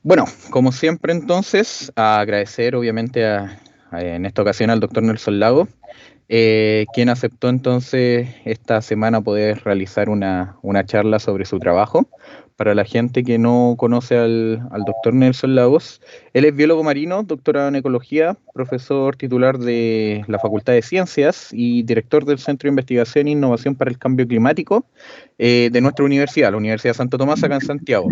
Bueno, como siempre entonces, a agradecer obviamente en esta ocasión al doctor Nelson Lago, quien aceptó entonces esta semana poder realizar una charla sobre su trabajo. Para la gente que no conoce al doctor Nelson Lagos, él es biólogo marino, doctorado en ecología, profesor titular de la Facultad de Ciencias y director del Centro de Investigación e Innovación para el Cambio Climático de nuestra universidad, la Universidad Santo Tomás, acá en Santiago.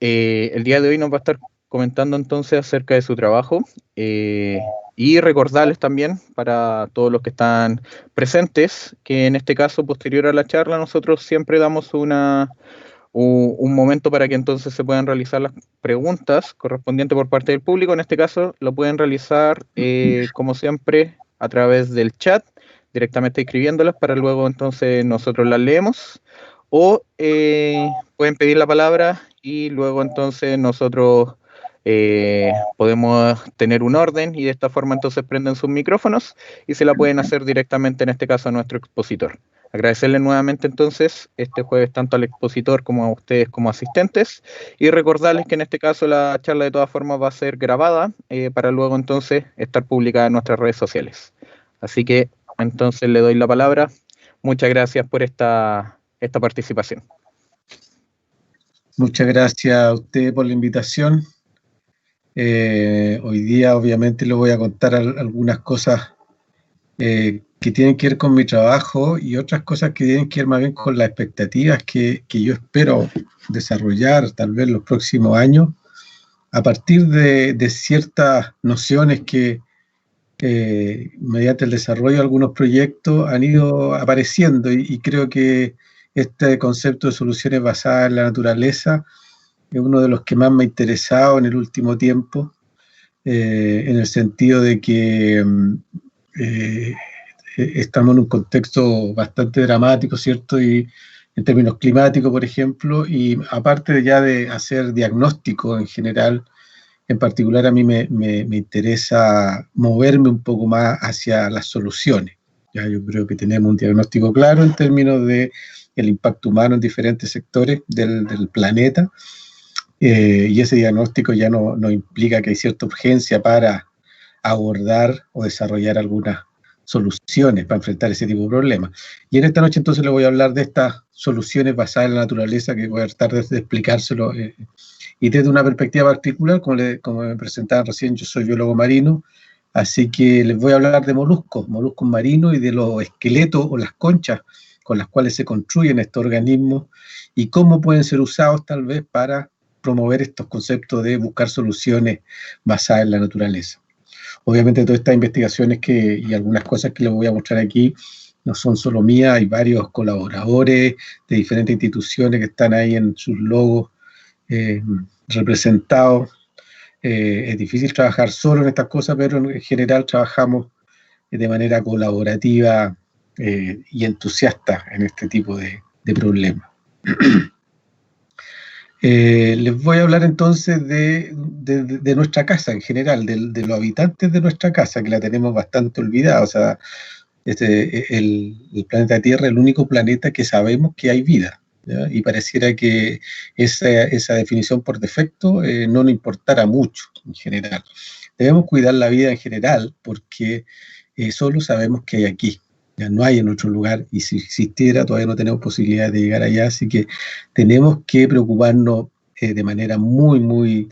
El día de hoy nos va a estar comentando entonces acerca de su trabajo y recordarles también para todos los que están presentes que en este caso, posterior a la charla, nosotros siempre damos un momento para que entonces se puedan realizar las preguntas correspondientes por parte del público. En este caso, lo pueden realizar como siempre a través del chat, directamente escribiéndolas para luego entonces nosotros las leemos o pueden pedir la palabra y luego entonces nosotros podemos tener un orden y de esta forma entonces prenden sus micrófonos y se la pueden hacer directamente en este caso a nuestro expositor. Agradecerle nuevamente entonces este jueves tanto al expositor como a ustedes como asistentes y recordarles que en este caso la charla de todas formas va a ser grabada para luego entonces estar publicada en nuestras redes sociales. Así que entonces le doy la palabra. Muchas gracias por esta participación. Muchas gracias a usted por la invitación. Hoy día obviamente le voy a contar algunas cosas que tienen que ver con mi trabajo y otras cosas que tienen que ver más bien con las expectativas que yo espero desarrollar tal vez los próximos años a partir de ciertas nociones que mediante el desarrollo de algunos proyectos han ido apareciendo y creo que este concepto de soluciones basadas en la naturaleza es uno de los que más me ha interesado en el último tiempo, en el sentido de que eh, estamos en un contexto bastante dramático, ¿cierto? Y en términos climáticos, por ejemplo, y aparte ya de hacer diagnóstico en general, en particular a mí me interesa moverme un poco más hacia las soluciones. Ya yo creo que tenemos un diagnóstico claro en términos de el impacto humano en diferentes sectores del planeta, y ese diagnóstico ya no implica que hay cierta urgencia para abordar o desarrollar algunas soluciones para enfrentar ese tipo de problemas. Y en esta noche entonces le voy a hablar de estas soluciones basadas en la naturaleza que voy a tratar de explicárselo y desde una perspectiva particular, como me presentaban recién, yo soy biólogo marino, así que les voy a hablar de moluscos marinos y de los esqueletos o las conchas con las cuales se construyen estos organismos y cómo pueden ser usados tal vez para promover estos conceptos de buscar soluciones basadas en la naturaleza. Obviamente todas estas investigaciones y algunas cosas que les voy a mostrar aquí no son solo mías, hay varios colaboradores de diferentes instituciones que están ahí en sus logos representados. Es difícil trabajar solo en estas cosas, pero en general trabajamos de manera colaborativa y entusiasta en este tipo de problemas. Les voy a hablar entonces de nuestra casa en general, de los habitantes de nuestra casa, que la tenemos bastante olvidada. O sea, el planeta Tierra es el único planeta que sabemos que hay vida, ¿ya? Y pareciera que esa definición por defecto no nos importara mucho en general. Debemos cuidar la vida en general porque solo sabemos que hay aquí. Ya no hay en otro lugar, y si existiera todavía no tenemos posibilidad de llegar allá, así que tenemos que preocuparnos de manera muy, muy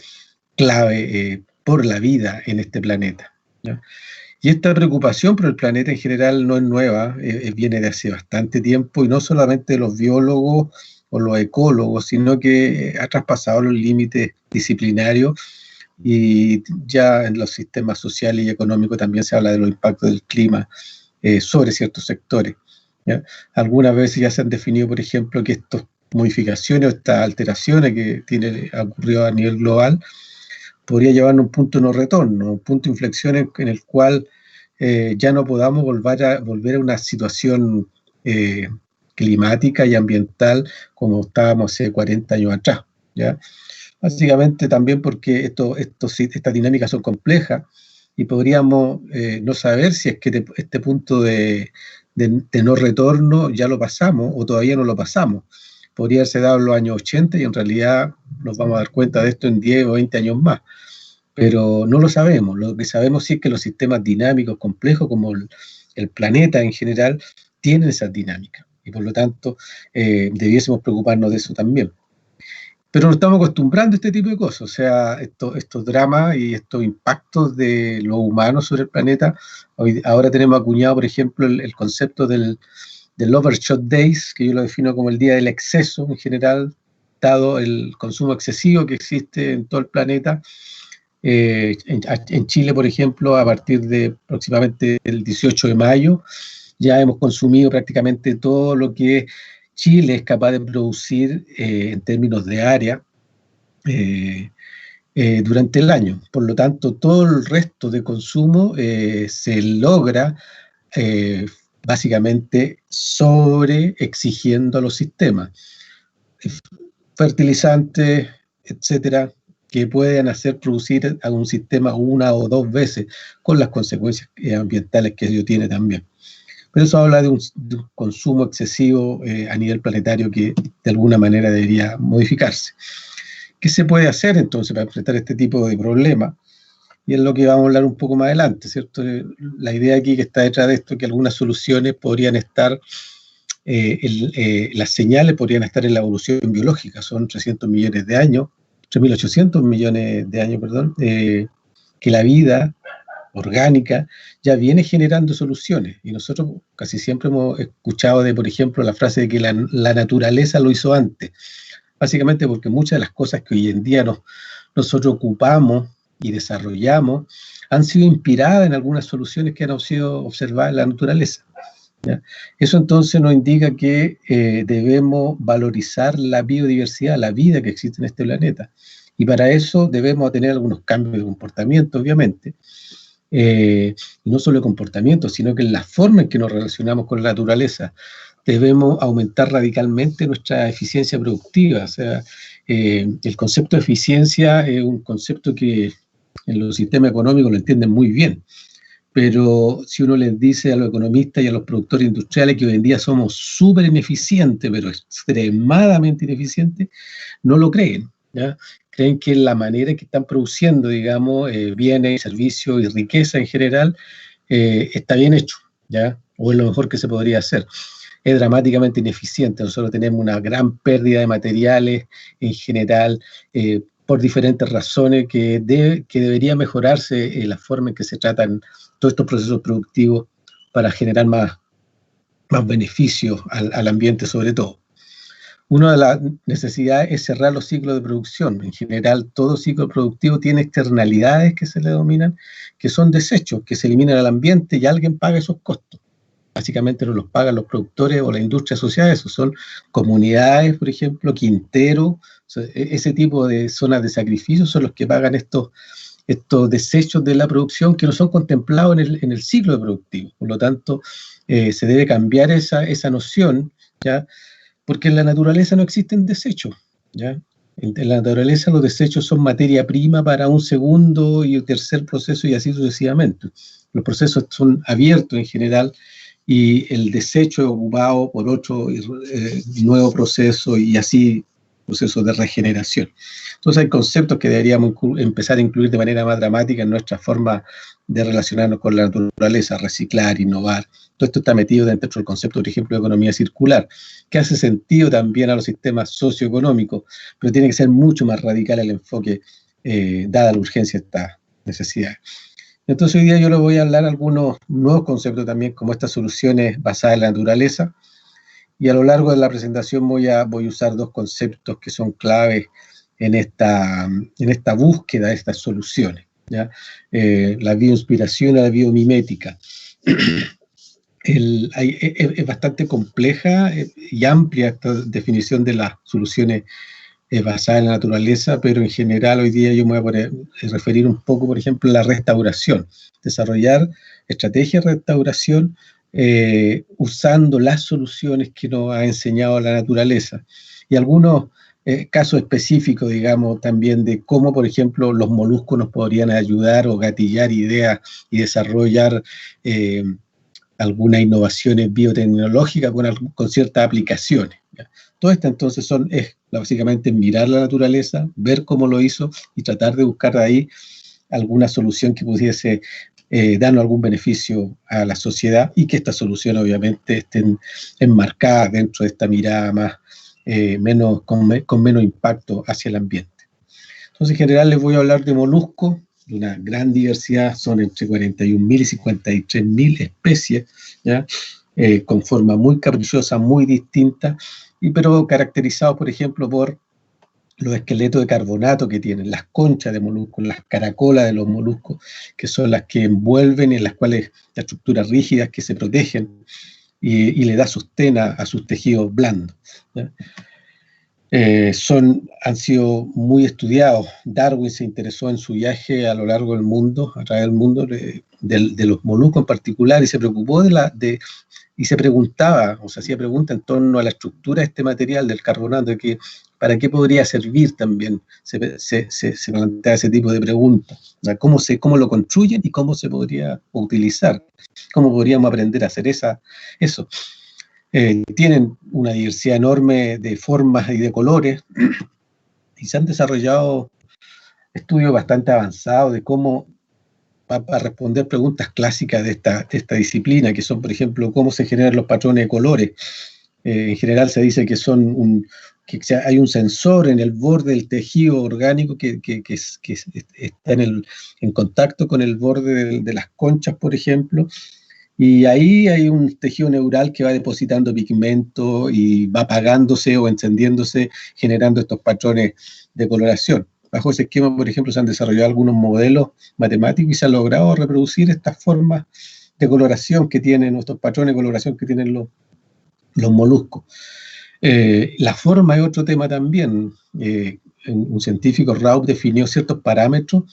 clave por la vida en este planeta, ¿ya? Y esta preocupación por el planeta en general no es nueva, viene de hace bastante tiempo, y no solamente de los biólogos o los ecólogos, sino que ha traspasado los límites disciplinarios, y ya en los sistemas sociales y económicos también se habla de los impactos del clima sobre ciertos sectores, ¿ya? Algunas veces ya se han definido, por ejemplo, que estas modificaciones o estas alteraciones que ha ocurrido a nivel global podría llevarnos a un punto de no retorno, un punto de inflexión en el cual ya no podamos volver a una situación climática y ambiental como estábamos hace 40 años atrás, ¿ya? Básicamente también porque estas dinámicas son complejas y podríamos no saber si es que este punto de no retorno ya lo pasamos o todavía no lo pasamos. Podría haberse dado en los años 80 y en realidad nos vamos a dar cuenta de esto en 10 o 20 años más, pero no lo sabemos. Lo que sabemos sí es que los sistemas dinámicos complejos, como el planeta en general, tienen esas dinámicas, y por lo tanto debiésemos preocuparnos de eso también. Pero nos estamos acostumbrando a este tipo de cosas, o sea, estos dramas y estos impactos de lo humano sobre el planeta. Ahora tenemos acuñado, por ejemplo, el concepto del overshot days, que yo lo defino como el día del exceso en general, dado el consumo excesivo que existe en todo el planeta. En Chile, por ejemplo, a partir de aproximadamente el 18 de mayo, ya hemos consumido prácticamente todo lo que Chile es capaz de producir en términos de área durante el año. Por lo tanto, todo el resto de consumo se logra básicamente sobre exigiendo a los sistemas. Fertilizantes, etcétera, que pueden hacer producir a un sistema una o dos veces, con las consecuencias ambientales que ello tiene también. Pero eso habla de un consumo excesivo a nivel planetario que de alguna manera debería modificarse. ¿Qué se puede hacer entonces para enfrentar este tipo de problemas? Y es lo que vamos a hablar un poco más adelante, ¿cierto? La idea aquí que está detrás de esto es que algunas soluciones podrían estar, las señales podrían estar en la evolución biológica. Son 300 millones de años, 3.800 millones de años, perdón, que la vida orgánica ya viene generando soluciones, y nosotros casi siempre hemos escuchado por ejemplo, la frase de que la naturaleza lo hizo antes, básicamente porque muchas de las cosas que hoy en día nosotros ocupamos y desarrollamos han sido inspiradas en algunas soluciones que han sido observadas en la naturaleza, ¿ya? Eso entonces nos indica que debemos valorizar la biodiversidad, la vida que existe en este planeta, y para eso debemos tener algunos cambios de comportamiento, obviamente. No solo de comportamiento, sino que en la forma en que nos relacionamos con la naturaleza. Debemos aumentar radicalmente nuestra eficiencia productiva. O sea, el concepto de eficiencia es un concepto que en los sistemas económicos lo entienden muy bien, pero si uno les dice a los economistas y a los productores industriales que hoy en día somos súper ineficientes, pero extremadamente ineficientes, no lo creen, ¿ya? Creen que la manera en que están produciendo, digamos, bienes, servicios y riqueza en general, está bien hecho, ¿ya? O es lo mejor que se podría hacer. Es dramáticamente ineficiente. Nosotros tenemos una gran pérdida de materiales en general, por diferentes razones, que debería mejorarse la forma en que se tratan todos estos procesos productivos para generar más beneficios al ambiente sobre todo. Una de las necesidades es cerrar los ciclos de producción. En general, todo ciclo productivo tiene externalidades que se le denominan, que son desechos, que se eliminan al ambiente y alguien paga esos costos. Básicamente no los pagan los productores o la industria asociada a eso, son comunidades, por ejemplo, quinteros, o sea, ese tipo de zonas de sacrificio son los que pagan estos desechos de la producción que no son contemplados en el ciclo productivo. Por lo tanto, se debe cambiar esa noción, ¿ya? Porque en la naturaleza no existen desechos, ¿ya? En la naturaleza los desechos son materia prima para un segundo y un tercer proceso y así sucesivamente. Los procesos son abiertos en general y el desecho es ocupado por otro nuevo proceso y así procesos de regeneración. Entonces hay conceptos que deberíamos empezar a incluir de manera más dramática en nuestra forma de relacionarnos con la naturaleza, reciclar, innovar. Todo esto está metido dentro del concepto, por ejemplo, de economía circular, que hace sentido también a los sistemas socioeconómicos, pero tiene que ser mucho más radical el enfoque, dada la urgencia de estas necesidades. Entonces hoy día yo les voy a hablar algunos nuevos conceptos también, como estas soluciones basadas en la naturaleza, y a lo largo de la presentación voy a usar dos conceptos que son claves en esta búsqueda de estas soluciones, ¿ya? La bioinspiración y la biomimética. Es bastante compleja y amplia esta definición de las soluciones basadas en la naturaleza, pero en general hoy día yo me voy a referir un poco, por ejemplo, a la restauración, desarrollar estrategias de restauración usando las soluciones que nos ha enseñado la naturaleza. Y algunos casos específicos, digamos, también de cómo, por ejemplo, los moluscos nos podrían ayudar o gatillar ideas y desarrollar algunas innovaciones biotecnológicas con ciertas aplicaciones, ¿ya? Todo esto entonces es básicamente mirar la naturaleza, ver cómo lo hizo y tratar de buscar de ahí alguna solución que pudiese darnos algún beneficio a la sociedad, y que estas soluciones obviamente estén enmarcadas dentro de esta mirada más con menos impacto hacia el ambiente. Entonces, en general les voy a hablar de moluscos, de una gran diversidad, son entre 41.000 y 53.000 especies, ¿ya? Con forma muy caprichosa, muy distinta, pero caracterizados, por ejemplo, por los esqueletos de carbonato que tienen, las conchas de moluscos, las caracolas de los moluscos, que son las que envuelven y en las cuales las estructuras rígidas que se protegen y le da sostén a sus tejidos blandos, ¿ya? Han sido muy estudiados. Darwin se interesó en su viaje a lo largo del mundo, a través del mundo, de los moluscos en particular, y se preocupó y se preguntaba, o se hacía preguntas en torno a la estructura de este material del carbonato, para qué podría servir también. Se plantea ese tipo de preguntas, ¿no? ¿Cómo lo construyen y cómo se podría utilizar? ¿Cómo podríamos aprender a hacer eso? Tienen una diversidad enorme de formas y de colores, y se han desarrollado estudios bastante avanzados de cómo, para responder preguntas clásicas de esta disciplina, que son, por ejemplo, cómo se generan los patrones de colores. En general se dice que hay un sensor en el borde del tejido orgánico que está en contacto con el borde de las conchas, por ejemplo, y ahí hay un tejido neural que va depositando pigmento y va apagándose o encendiéndose, generando estos patrones de coloración. Bajo ese esquema, por ejemplo, se han desarrollado algunos modelos matemáticos y se ha logrado reproducir estas formas de coloración que tienen, estos patrones de coloración que tienen los moluscos. La forma es otro tema también. Un científico, Raup, definió ciertos parámetros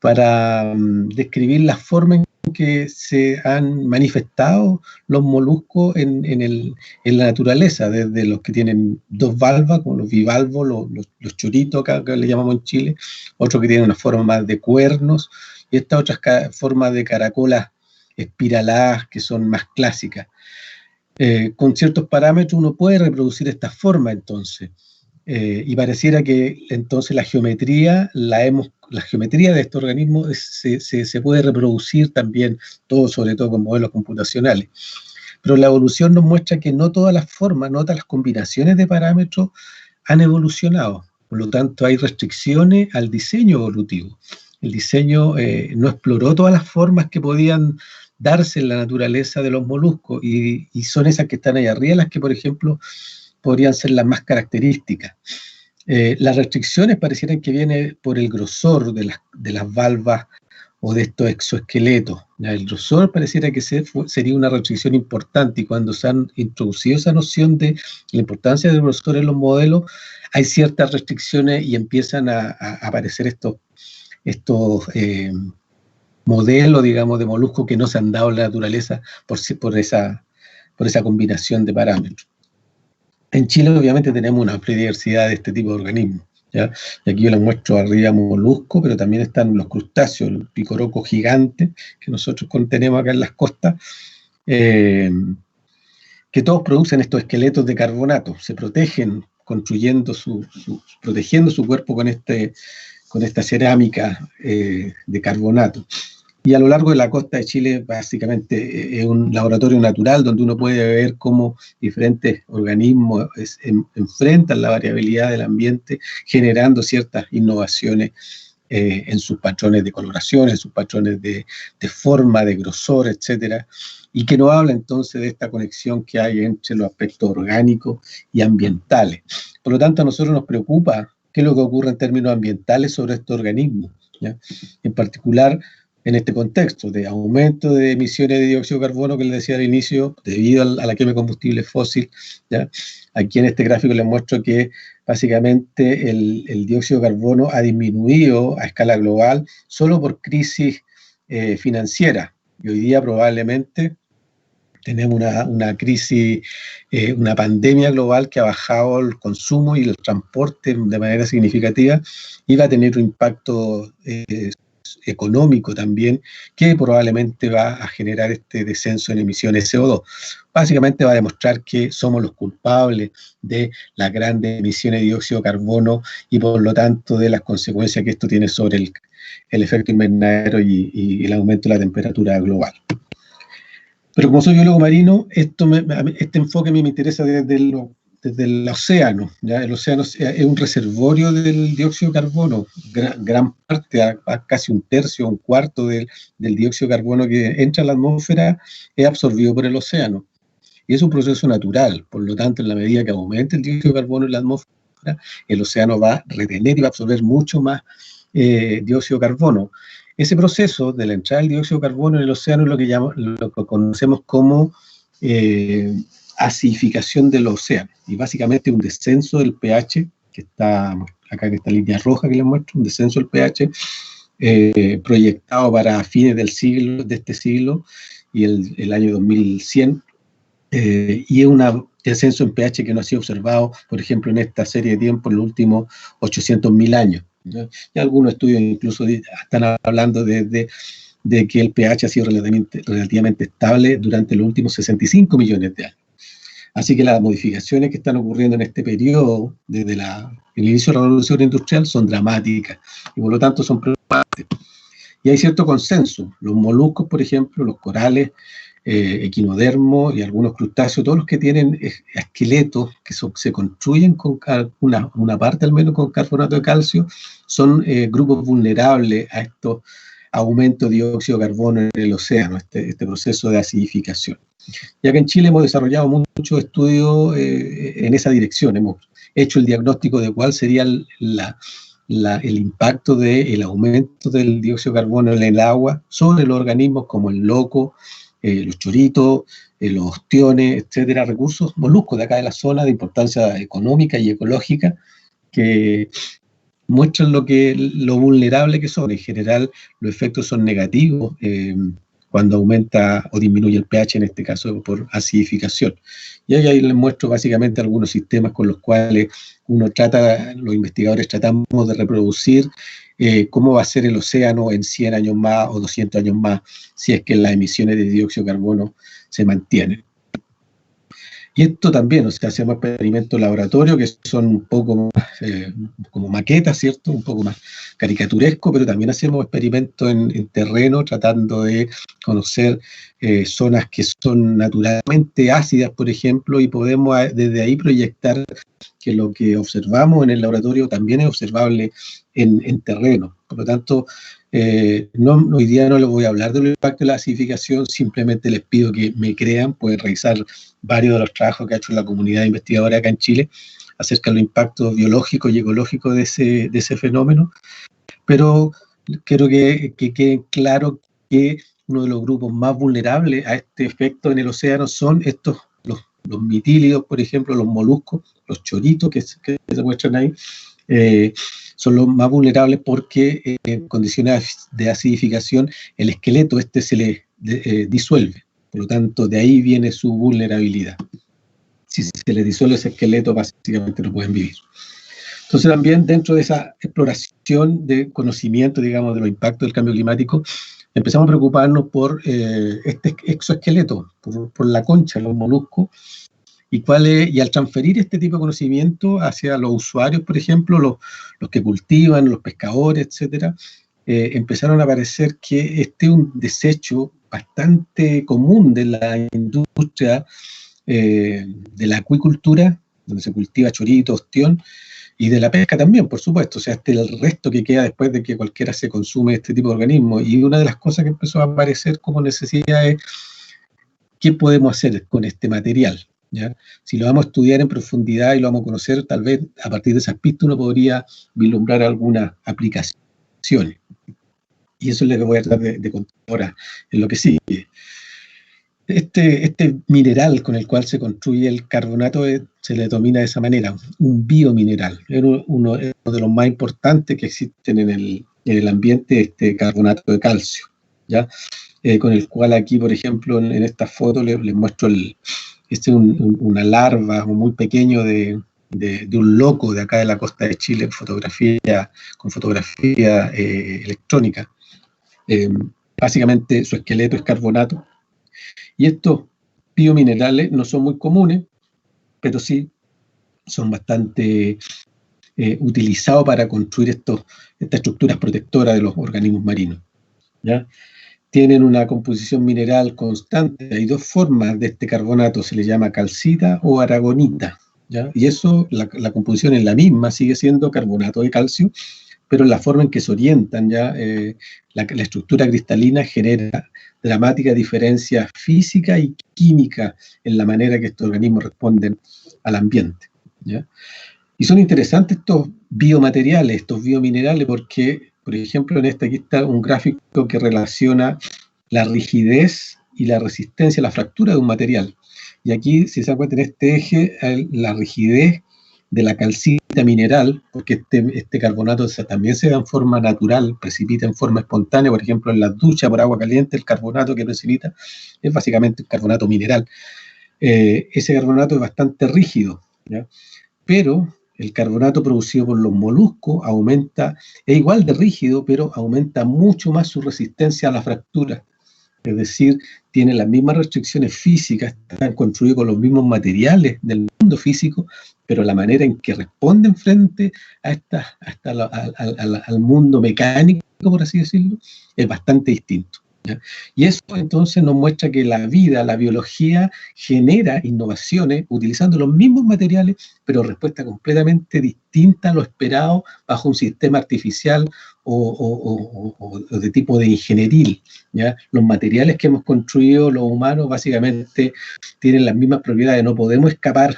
para describir la forma en que se han manifestado los moluscos en la naturaleza, desde los que tienen dos valvas, como los bivalvos, los choritos, acá que le llamamos en Chile, otros que tienen una forma más de cuernos, y estas otras formas de caracolas espiraladas que son más clásicas. Con ciertos parámetros uno puede reproducir esta forma entonces, y pareciera que entonces la geometría de estos organismos se puede reproducir también, sobre todo con modelos computacionales. Pero la evolución nos muestra que no todas las formas, no todas las combinaciones de parámetros han evolucionado. Por lo tanto, hay restricciones al diseño evolutivo. El diseño no exploró todas las formas que podían darse en la naturaleza de los moluscos, y son esas que están ahí arriba las que, por ejemplo, podrían ser las más características. Las restricciones parecieran que vienen por el grosor de las valvas o de estos exoesqueletos. El grosor pareciera que sería una restricción importante, y cuando se han introducido esa noción de la importancia del grosor en los modelos, hay ciertas restricciones y empiezan a aparecer estos modelos, digamos, de moluscos que no se han dado en la naturaleza por esa combinación de parámetros. En Chile obviamente tenemos una amplia diversidad de este tipo de organismos, ¿ya? Y aquí yo les muestro arriba moluscos, pero también están los crustáceos, el picoroco gigante, que nosotros tenemos acá en las costas, que todos producen estos esqueletos de carbonato, se protegen protegiendo su cuerpo con esta cerámica de carbonato. Y a lo largo de la costa de Chile, básicamente, es un laboratorio natural donde uno puede ver cómo diferentes organismos enfrentan la variabilidad del ambiente, generando ciertas innovaciones en sus patrones de coloración, en sus patrones de forma, de grosor, etcétera, y que nos habla entonces de esta conexión que hay entre los aspectos orgánicos y ambientales. Por lo tanto, a nosotros nos preocupa qué es lo que ocurre en términos ambientales sobre estos organismos, ¿ya? En particular, en este contexto de aumento de emisiones de dióxido de carbono que les decía al inicio, debido a la quema de combustible fósil, ¿ya? Aquí en este gráfico les muestro que básicamente el dióxido de carbono ha disminuido a escala global solo por crisis financiera. Y hoy día probablemente tenemos una crisis, una pandemia global que ha bajado el consumo y el transporte de manera significativa, y va a tener un impacto económico también, que probablemente va a generar este descenso en emisiones CO2. Básicamente va a demostrar que somos los culpables de las grandes emisiones de dióxido de carbono y por lo tanto de las consecuencias que esto tiene sobre el efecto invernadero y el aumento de la temperatura global. Pero como soy biólogo marino, este enfoque a mí me interesa desde el océano, ¿ya? El océano es un reservorio del dióxido de carbono, gran parte, casi un tercio, un cuarto del dióxido de carbono que entra a la atmósfera es absorbido por el océano. Y es un proceso natural, por lo tanto, en la medida que aumente el dióxido de carbono en la atmósfera, el océano va a retener y va a absorber mucho más dióxido de carbono. Ese proceso de la entrada del dióxido de carbono en el océano es lo que conocemos como acidificación del océano, y básicamente un descenso del pH, que está acá en esta línea roja que les muestro, un descenso del pH proyectado para fines de este siglo y el año 2100, y es un descenso en pH que no ha sido observado, por ejemplo, en esta serie de tiempo en los últimos 800.000 años. ¿Ya? Y algunos estudios incluso están hablando de que el pH ha sido relativamente estable durante los últimos 65 millones de años. Así que las modificaciones que están ocurriendo en este periodo, desde el inicio de la revolución industrial, son dramáticas y por lo tanto son preocupantes. Y hay cierto consenso. Los moluscos, por ejemplo, los corales, equinodermos y algunos crustáceos, todos los que tienen esqueletos que se construyen con una parte al menos con carbonato de calcio, son grupos vulnerables a estos aumentos de dióxido de carbono en el océano, este proceso de acidificación. Y acá en Chile hemos desarrollado muchos estudios en esa dirección. Hemos hecho el diagnóstico de cuál sería el impacto del aumento del dióxido de carbono en el agua sobre los organismos como el loco, los choritos, los ostiones, etcétera, recursos moluscos de acá de la zona de importancia económica y ecológica que muestran lo vulnerable que son. En general, los efectos son negativos cuando aumenta o disminuye el pH, en este caso por acidificación. Y ahí les muestro básicamente algunos sistemas con los cuales los investigadores tratamos de reproducir cómo va a ser el océano en 100 años más o 200 años más, si es que las emisiones de dióxido de carbono se mantienen. Y esto también, o sea, hacemos experimentos laboratorio que son un poco más como maquetas, ¿cierto? Un poco más caricaturesco, pero también hacemos experimentos en terreno tratando de conocer zonas que son naturalmente ácidas, por ejemplo, y podemos desde ahí proyectar que lo que observamos en el laboratorio también es observable en terreno. Por lo tanto, hoy día no les voy a hablar del impacto de la acidificación, simplemente les pido que me crean, pueden revisar varios de los trabajos que ha hecho la comunidad investigadora acá en Chile acerca de los impactos biológicos y ecológicos de ese fenómeno, pero quiero que quede claro que uno de los grupos más vulnerables a este efecto en el océano son los mitílidos, por ejemplo, los moluscos, los choritos que se muestran ahí, son los más vulnerables porque en condiciones de acidificación el esqueleto se le disuelve. Por lo tanto, de ahí viene su vulnerabilidad. Si se les disuelve ese esqueleto, básicamente no pueden vivir. Entonces, también dentro de esa exploración de conocimiento, digamos, de los impactos del cambio climático, empezamos a preocuparnos por este exoesqueleto, por la concha, los moluscos, y al transferir este tipo de conocimiento hacia los usuarios, por ejemplo, los que cultivan, los pescadores, etcétera, empezaron a aparecer que este es un desecho bastante común de la industria de la acuicultura, donde se cultiva chorito, ostión, y de la pesca también, por supuesto. O sea, el resto que queda después de que cualquiera se consume este tipo de organismos. Y una de las cosas que empezó a aparecer como necesidad es ¿qué podemos hacer con este material? ¿Ya? Si lo vamos a estudiar en profundidad y lo vamos a conocer, tal vez a partir de esas pistas uno podría vislumbrar algunas aplicaciones. Y eso es lo que voy a tratar de contar ahora en lo que sigue. Este mineral con el cual se construye el carbonato se le denomina de esa manera, un biomineral. Es uno de los más importantes que existen en el ambiente, este carbonato de calcio, ¿ya? Con el cual aquí, por ejemplo, en esta foto les muestro una larva muy pequeño de un loco de acá de la costa de Chile con fotografía electrónica. Básicamente su esqueleto es carbonato. Y estos biominerales no son muy comunes, pero sí son bastante utilizados para construir estas estructuras protectoras de los organismos marinos, ¿ya? Tienen una composición mineral constante. Hay dos formas de este carbonato, se le llama calcita o aragonita, ¿ya? Y eso, la composición es la misma, sigue siendo carbonato de calcio, pero la forma en que se orientan, ya la estructura cristalina genera dramática diferencia física y química en la manera que estos organismos responden al ambiente, ¿ya? Y son interesantes estos biomateriales, estos biominerales, porque, por ejemplo, aquí está un gráfico que relaciona la rigidez y la resistencia a la fractura de un material. Y aquí, si se da cuenta, en este eje, la rigidez de la calcita mineral, porque este carbonato también se da en forma natural, precipita en forma espontánea, por ejemplo, en la ducha por agua caliente, el carbonato que precipita es básicamente un carbonato mineral. Ese carbonato es bastante rígido, ¿ya? Pero el carbonato producido por los moluscos es igual de rígido, pero aumenta mucho más su resistencia a la fractura. Es decir, tiene las mismas restricciones físicas, están construidos con los mismos materiales del mundo físico, pero la manera en que responden frente al mundo mecánico, por así decirlo, es bastante distinto, ¿ya? Y eso entonces nos muestra que la vida, la biología, genera innovaciones utilizando los mismos materiales, pero respuesta completamente distinta a lo esperado bajo un sistema artificial o de tipo de ingenieril, ¿ya? Los materiales que hemos construido los humanos básicamente tienen las mismas propiedades, no podemos escapar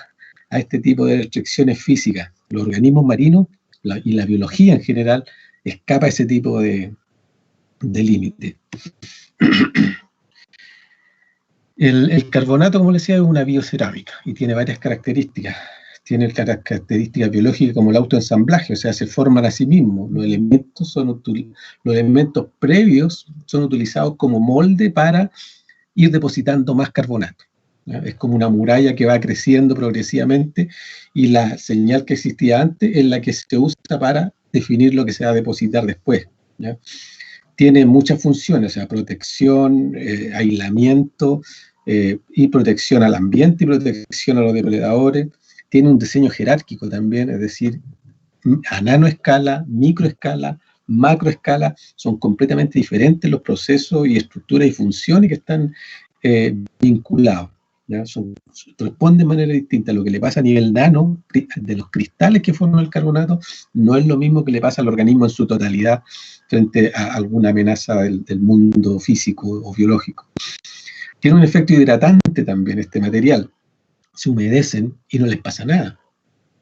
a este tipo de restricciones físicas. Los organismos marinos y la biología en general escapa a ese tipo de límite. El carbonato, como les decía, es una biocerámica y tiene varias características. Tiene características biológicas como el autoensamblaje, o sea, se forman a sí mismos. Los elementos previos son utilizados como molde para ir depositando más carbonato, ¿ya? Es como una muralla que va creciendo progresivamente y la señal que existía antes es la que se usa para definir lo que se va a depositar después, ¿ya? Tiene muchas funciones, o sea, protección, aislamiento y protección al ambiente y protección a los depredadores. Tiene un diseño jerárquico también, es decir, a nanoescala, microescala, macroescala, son completamente diferentes los procesos y estructuras y funciones que están vinculados, ¿ya? Responden de manera distinta. Lo que le pasa a nivel nano, de los cristales que forman el carbonato, no es lo mismo que le pasa al organismo en su totalidad frente a alguna amenaza del mundo físico o biológico. Tiene un efecto hidratante también este material. Se humedecen y no les pasa nada,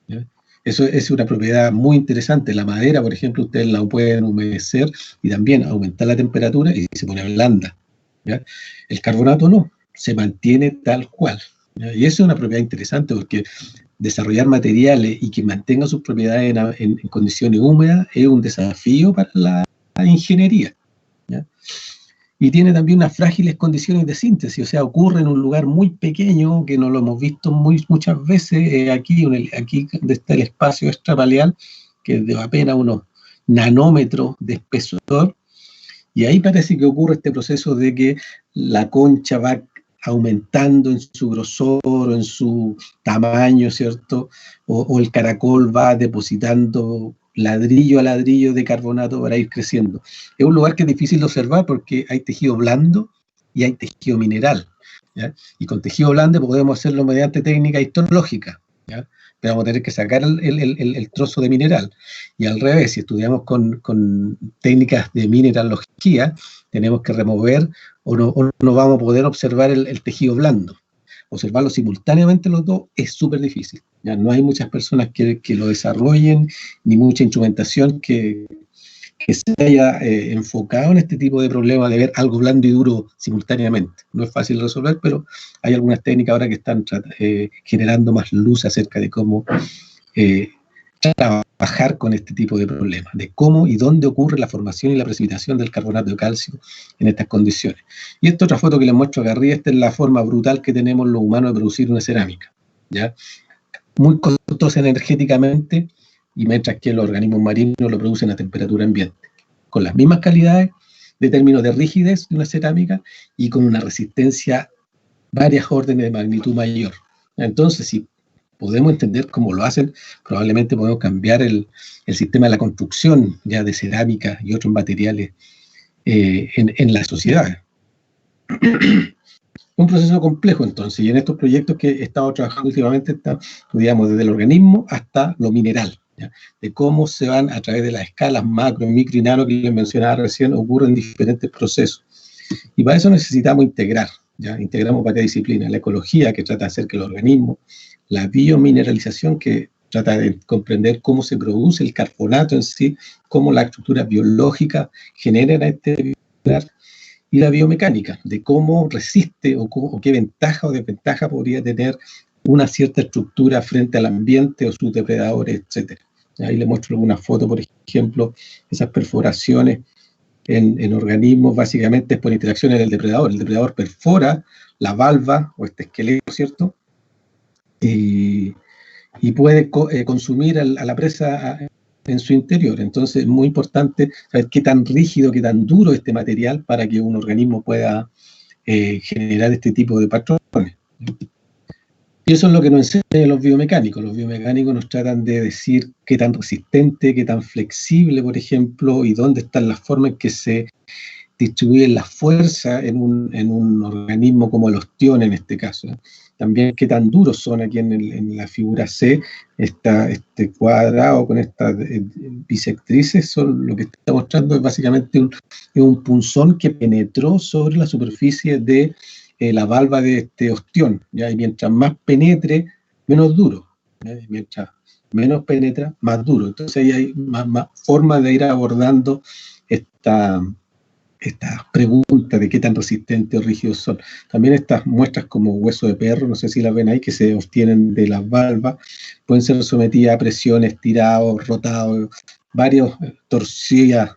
¿ya? Eso es una propiedad muy interesante. La madera, por ejemplo, ustedes la pueden humedecer y también aumentar la temperatura y se pone blanda, ¿ya? El carbonato no, se mantiene tal cual, ¿ya? Y eso es una propiedad interesante porque desarrollar materiales y que mantengan sus propiedades en condiciones húmedas es un desafío para la ingeniería, ¿ya? Y tiene también unas frágiles condiciones de síntesis, o sea, ocurre en un lugar muy pequeño, que no lo hemos visto muchas veces, aquí donde está el espacio extrapaleal, que es de apenas unos nanómetros de espesor, y ahí parece que ocurre este proceso de que la concha va aumentando en su grosor, en su tamaño, ¿cierto? O el caracol va depositando ladrillo a ladrillo de carbonato para ir creciendo. Es un lugar que es difícil de observar porque hay tejido blando y hay tejido mineral, ¿ya? Y con tejido blando podemos hacerlo mediante técnica histológica, ¿ya? Pero vamos a tener que sacar el trozo de mineral. Y al revés, si estudiamos con técnicas de mineralogía, tenemos que remover o no vamos a poder observar el tejido blando. Observarlo simultáneamente los dos es súper difícil, ¿ya? No hay muchas personas que lo desarrollen, ni mucha instrumentación que se haya enfocado en este tipo de problemas de ver algo blando y duro simultáneamente. No es fácil de resolver, pero hay algunas técnicas ahora que están generando más luz acerca de cómo trabajar con este tipo de problemas, de cómo y dónde ocurre la formación y la precipitación del carbonato de calcio en estas condiciones. Y esta otra foto que les muestro acá arriba, esta es la forma brutal que tenemos los humanos de producir una cerámica, ¿ya? Muy costosa energéticamente, y mientras que los organismos marinos lo producen a temperatura ambiente, con las mismas calidades, de términos de rigidez de una cerámica y con una resistencia varias órdenes de magnitud mayor. Entonces, si podemos entender cómo lo hacen, probablemente podemos cambiar el sistema de la construcción ya de cerámica y otros materiales en la sociedad. Un proceso complejo, entonces, y en estos proyectos que he estado trabajando últimamente, estudiamos desde el organismo hasta lo mineral, ¿ya? De cómo se van a través de las escalas macro, micro y nano que les mencionaba recién, ocurren diferentes procesos. Y para eso necesitamos integrar, ¿ya? Integramos varias disciplinas, la ecología, que trata de hacer que el organismo, la biomineralización, que trata de comprender cómo se produce el carbonato en sí, cómo la estructura biológica genera este mineral, y la biomecánica, de cómo resiste o qué ventaja o desventaja podría tener una cierta estructura frente al ambiente o sus depredadores, etc. Ahí les muestro algunas fotos, por ejemplo, esas perforaciones en organismos, básicamente es por interacciones del depredador. El depredador perfora la valva o este esqueleto, ¿cierto? Y puede consumir a la presa en su interior. Entonces es muy importante saber qué tan rígido, qué tan duro este material para que un organismo pueda generar este tipo de patrones. Y eso es lo que nos enseñan los biomecánicos. Los biomecánicos nos tratan de decir qué tan resistente, qué tan flexible, por ejemplo, y dónde están las formas en que se distribuyen las fuerzas en un organismo como el ostión en este caso. También qué tan duros son aquí en la figura C, este cuadrado con estas bisectrices, son lo que está mostrando es básicamente un punzón que penetró sobre la superficie de la valva de este ostión, ¿ya? Y mientras más penetre, menos duro, ¿ya? Y mientras menos penetra, más duro. Entonces ahí hay más formas de ir abordando estas preguntas de qué tan resistentes o rígidos son. También estas muestras como hueso de perro, no sé si las ven ahí, que se obtienen de las valvas, pueden ser sometidas a presiones, tirados, rotados, varios torcidas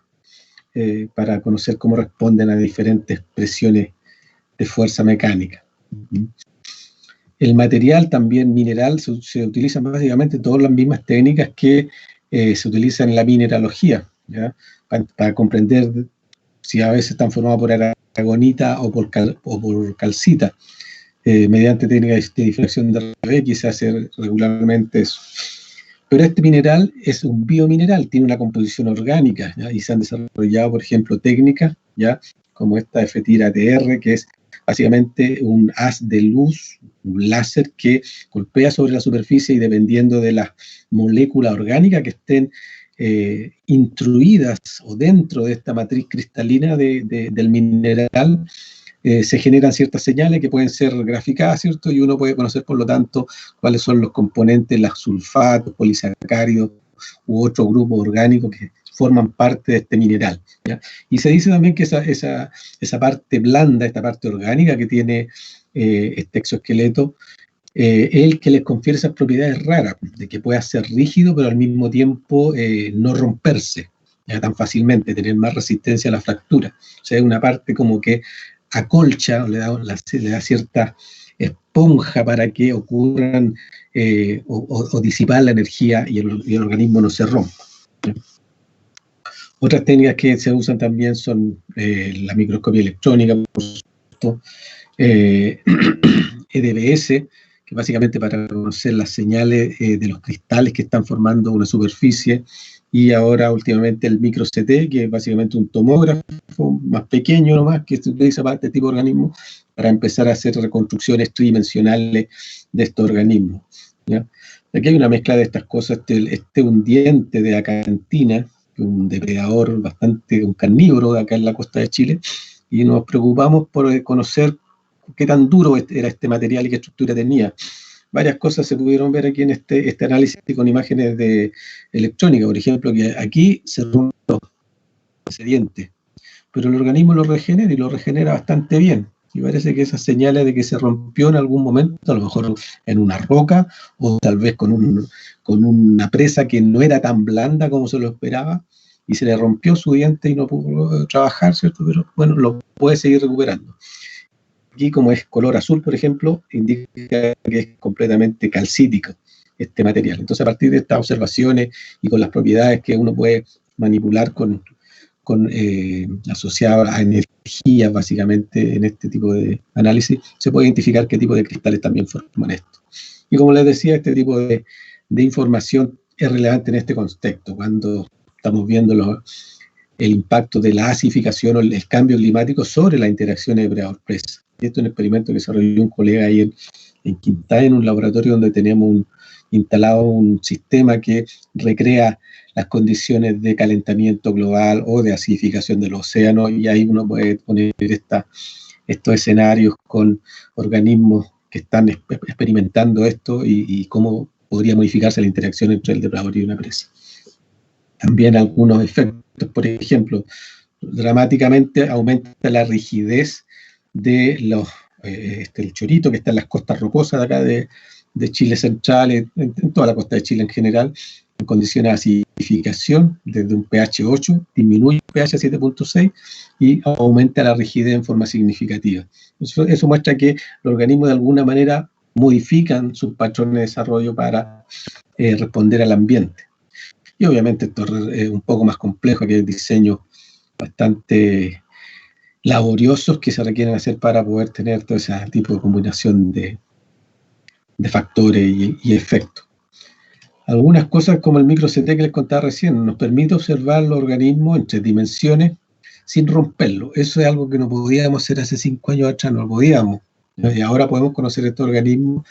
para conocer cómo responden a diferentes presiones de fuerza mecánica. El material también mineral se utilizan básicamente todas las mismas técnicas que se utilizan en la mineralogía, ¿ya? Para comprender si a veces están formados por aragonita o por calcita, mediante técnicas de difracción de Rebecki se hace regularmente eso. Pero este mineral es un biomineral, tiene una composición orgánica, ¿ya? Y se han desarrollado, por ejemplo, técnicas, ¿ya? Como esta FETIR-ATR, que es básicamente un haz de luz, un láser que golpea sobre la superficie y dependiendo de las moléculas orgánicas que estén intruidas o dentro de esta matriz cristalina del mineral, se generan ciertas señales que pueden ser graficadas, ¿cierto? Y uno puede conocer, por lo tanto, cuáles son los componentes, los sulfatos, polisacáridos u otros grupos orgánicos que forman parte de este mineral, ¿ya? Y se dice también que esa parte blanda, esta parte orgánica que tiene este exoesqueleto, el que les confiere esas propiedades raras, de que pueda ser rígido, pero al mismo tiempo no romperse ya tan fácilmente, tener más resistencia a la fractura. O sea, es una parte como que acolcha, o le da cierta esponja para que ocurran o disipar la energía y el organismo no se rompa. Otras técnicas que se usan también son la microscopía electrónica, por supuesto, EDBS, que básicamente para conocer las señales de los cristales que están formando una superficie, y ahora últimamente el micro-CT, que es básicamente un tomógrafo más pequeño nomás, que se utiliza para este tipo de organismos, para empezar a hacer reconstrucciones tridimensionales de estos organismos, ¿ya? Aquí hay una mezcla de estas cosas, un diente de acantina, un depredador un carnívoro de acá en la costa de Chile, y nos preocupamos por conocer qué tan duro era este material y qué estructura tenía. Varias cosas se pudieron ver aquí en este análisis con imágenes de electrónica, por ejemplo, que aquí se rompió ese diente, pero el organismo lo regenera y lo regenera bastante bien. Y parece que esas señales de que se rompió en algún momento, a lo mejor en una roca, o tal vez con una presa que no era tan blanda como se lo esperaba, y se le rompió su diente y no pudo trabajar, ¿cierto? Pero bueno, lo puede seguir recuperando. Aquí, como es color azul, por ejemplo, indica que es completamente calcítico este material. Entonces, a partir de estas observaciones y con las propiedades que uno puede manipular con asociadas a energías, básicamente, en este tipo de análisis, se puede identificar qué tipo de cristales también forman esto. Y como les decía, este tipo de información es relevante en este contexto, cuando estamos viendo el impacto de la acidificación o el cambio climático sobre la interacción de depredador-presa. Esto es un experimento que desarrolló un colega ahí en Quintana, en un laboratorio donde teníamos instalado un sistema que recrea las condiciones de calentamiento global o de acidificación del océano, y ahí uno puede poner estos escenarios con organismos que están experimentando esto y cómo podría modificarse la interacción entre el depredador y una presa. También algunos efectos, por ejemplo, dramáticamente aumenta la rigidez de el chorito que está en las costas rocosas de acá de Chile central, en toda la costa de Chile en general, en condiciones de acidificación desde un pH 8, disminuye el pH a 7.6 y aumenta la rigidez en forma significativa. Eso muestra que los organismos de alguna manera modifican sus patrones de desarrollo para responder al ambiente. Y obviamente esto es un poco más complejo, que hay diseños bastante laboriosos que se requieren hacer para poder tener todo ese tipo de combinación de factores y efectos. Algunas cosas como el micro-CT que les contaba recién, nos permite observar los organismos en 3 dimensiones sin romperlo. Eso es algo que no podíamos hacer hace 5 años atrás, no lo podíamos. Y ahora podemos conocer estos organismos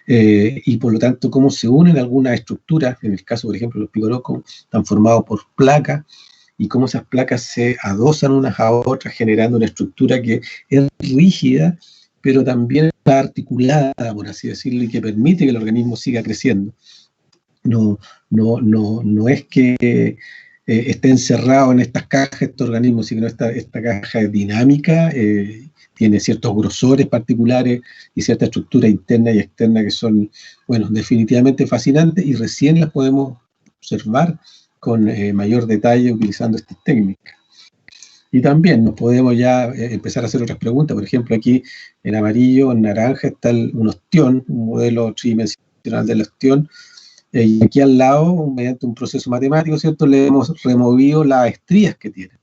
y por lo tanto cómo se unen algunas estructuras, en el caso por ejemplo de los picorocos, están formados por placas, y cómo esas placas se adosan unas a otras generando una estructura que es rígida, pero también está articulada, por así decirlo, y que permite que el organismo siga creciendo. No es que esté encerrado en estas cajas este organismo, sino que esta caja es dinámica, tiene ciertos grosores particulares y cierta estructura interna y externa que son, bueno, definitivamente fascinantes, y recién las podemos observar con mayor detalle utilizando estas técnicas. Y también nos podemos ya empezar a hacer otras preguntas. Por ejemplo, aquí en amarillo, en naranja, está un ostión, un modelo tridimensional del ostión, y aquí al lado, mediante un proceso matemático, ¿cierto?, le hemos removido las estrías que tiene.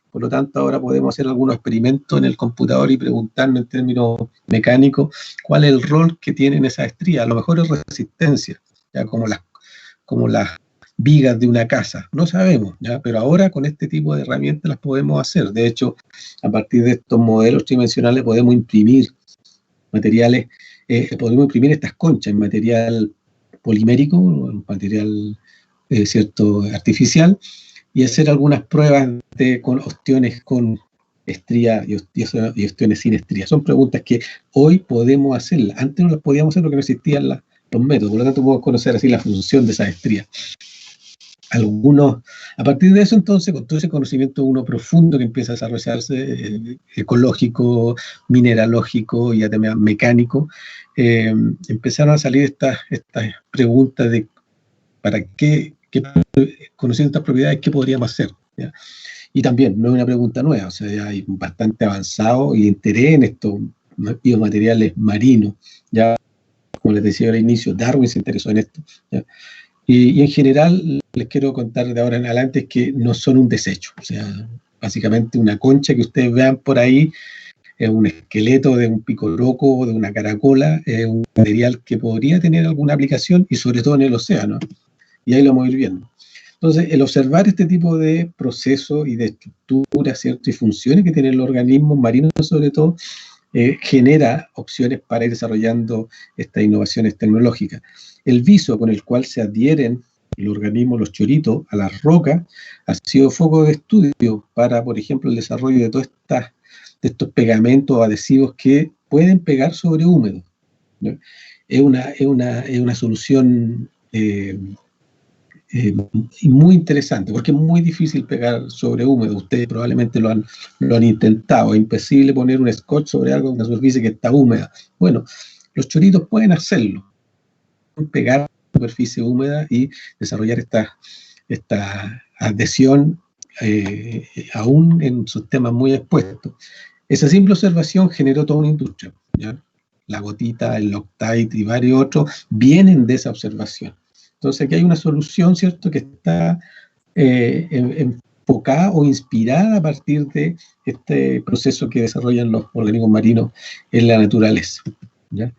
Por lo tanto, ahora podemos hacer algunos experimentos en el computador y preguntarnos en términos mecánicos cuál es el rol que tienen esas estrías. A lo mejor es resistencia, ya como las vigas de una casa, no sabemos, ¿ya? Pero ahora con este tipo de herramientas las podemos hacer. De hecho, a partir de estos modelos tridimensionales podemos imprimir materiales, podemos imprimir estas conchas en material polimérico, un material cierto artificial, y hacer algunas pruebas con ostiones con estrías y ostiones sin estrías. Son preguntas que hoy podemos hacerlas. Antes no las podíamos hacer porque no existían los métodos, por lo tanto podemos conocer así la función de esas estrías. A partir de eso, entonces, con todo ese conocimiento uno profundo que empieza a desarrollarse, ecológico, mineralógico y además mecánico, empezaron a salir estas preguntas de para qué, conociendo estas propiedades, qué podríamos hacer, ¿ya? Y también no es una pregunta nueva, o sea, ya hay bastante avanzado y interés en estos biomateriales marinos. Ya, como les decía al inicio, Darwin se interesó en esto, ¿ya? Y en general, les quiero contar de ahora en adelante es que no son un desecho. O sea, básicamente una concha que ustedes vean por ahí, es un esqueleto de un picoroco o de una caracola, es un material que podría tener alguna aplicación y sobre todo en el océano. Y ahí lo vamos a ir viendo. Entonces, el observar este tipo de procesos y de estructuras, ¿cierto?, y funciones que tienen los organismos marinos sobre todo, genera opciones para ir desarrollando estas innovaciones tecnológicas. El viso con el cual se adhieren los organismos, los choritos, a las rocas, ha sido foco de estudio para, por ejemplo, el desarrollo de todos estos pegamentos o adhesivos que pueden pegar sobre húmedos, ¿no? Es una solución muy interesante, porque es muy difícil pegar sobre húmedo. Ustedes probablemente lo han intentado. Es imposible poner un scotch sobre algo, una superficie que está húmeda. Bueno, los choritos pueden hacerlo, pegar superficie húmeda y desarrollar esta adhesión aún en sistemas muy expuestos. Esa simple observación generó toda una industria, ¿ya? La gotita, el Loctite y varios otros vienen de esa observación. Entonces aquí hay una solución, ¿cierto?, que está enfocada o inspirada a partir de este proceso que desarrollan los organismos marinos en la naturaleza, ¿ya?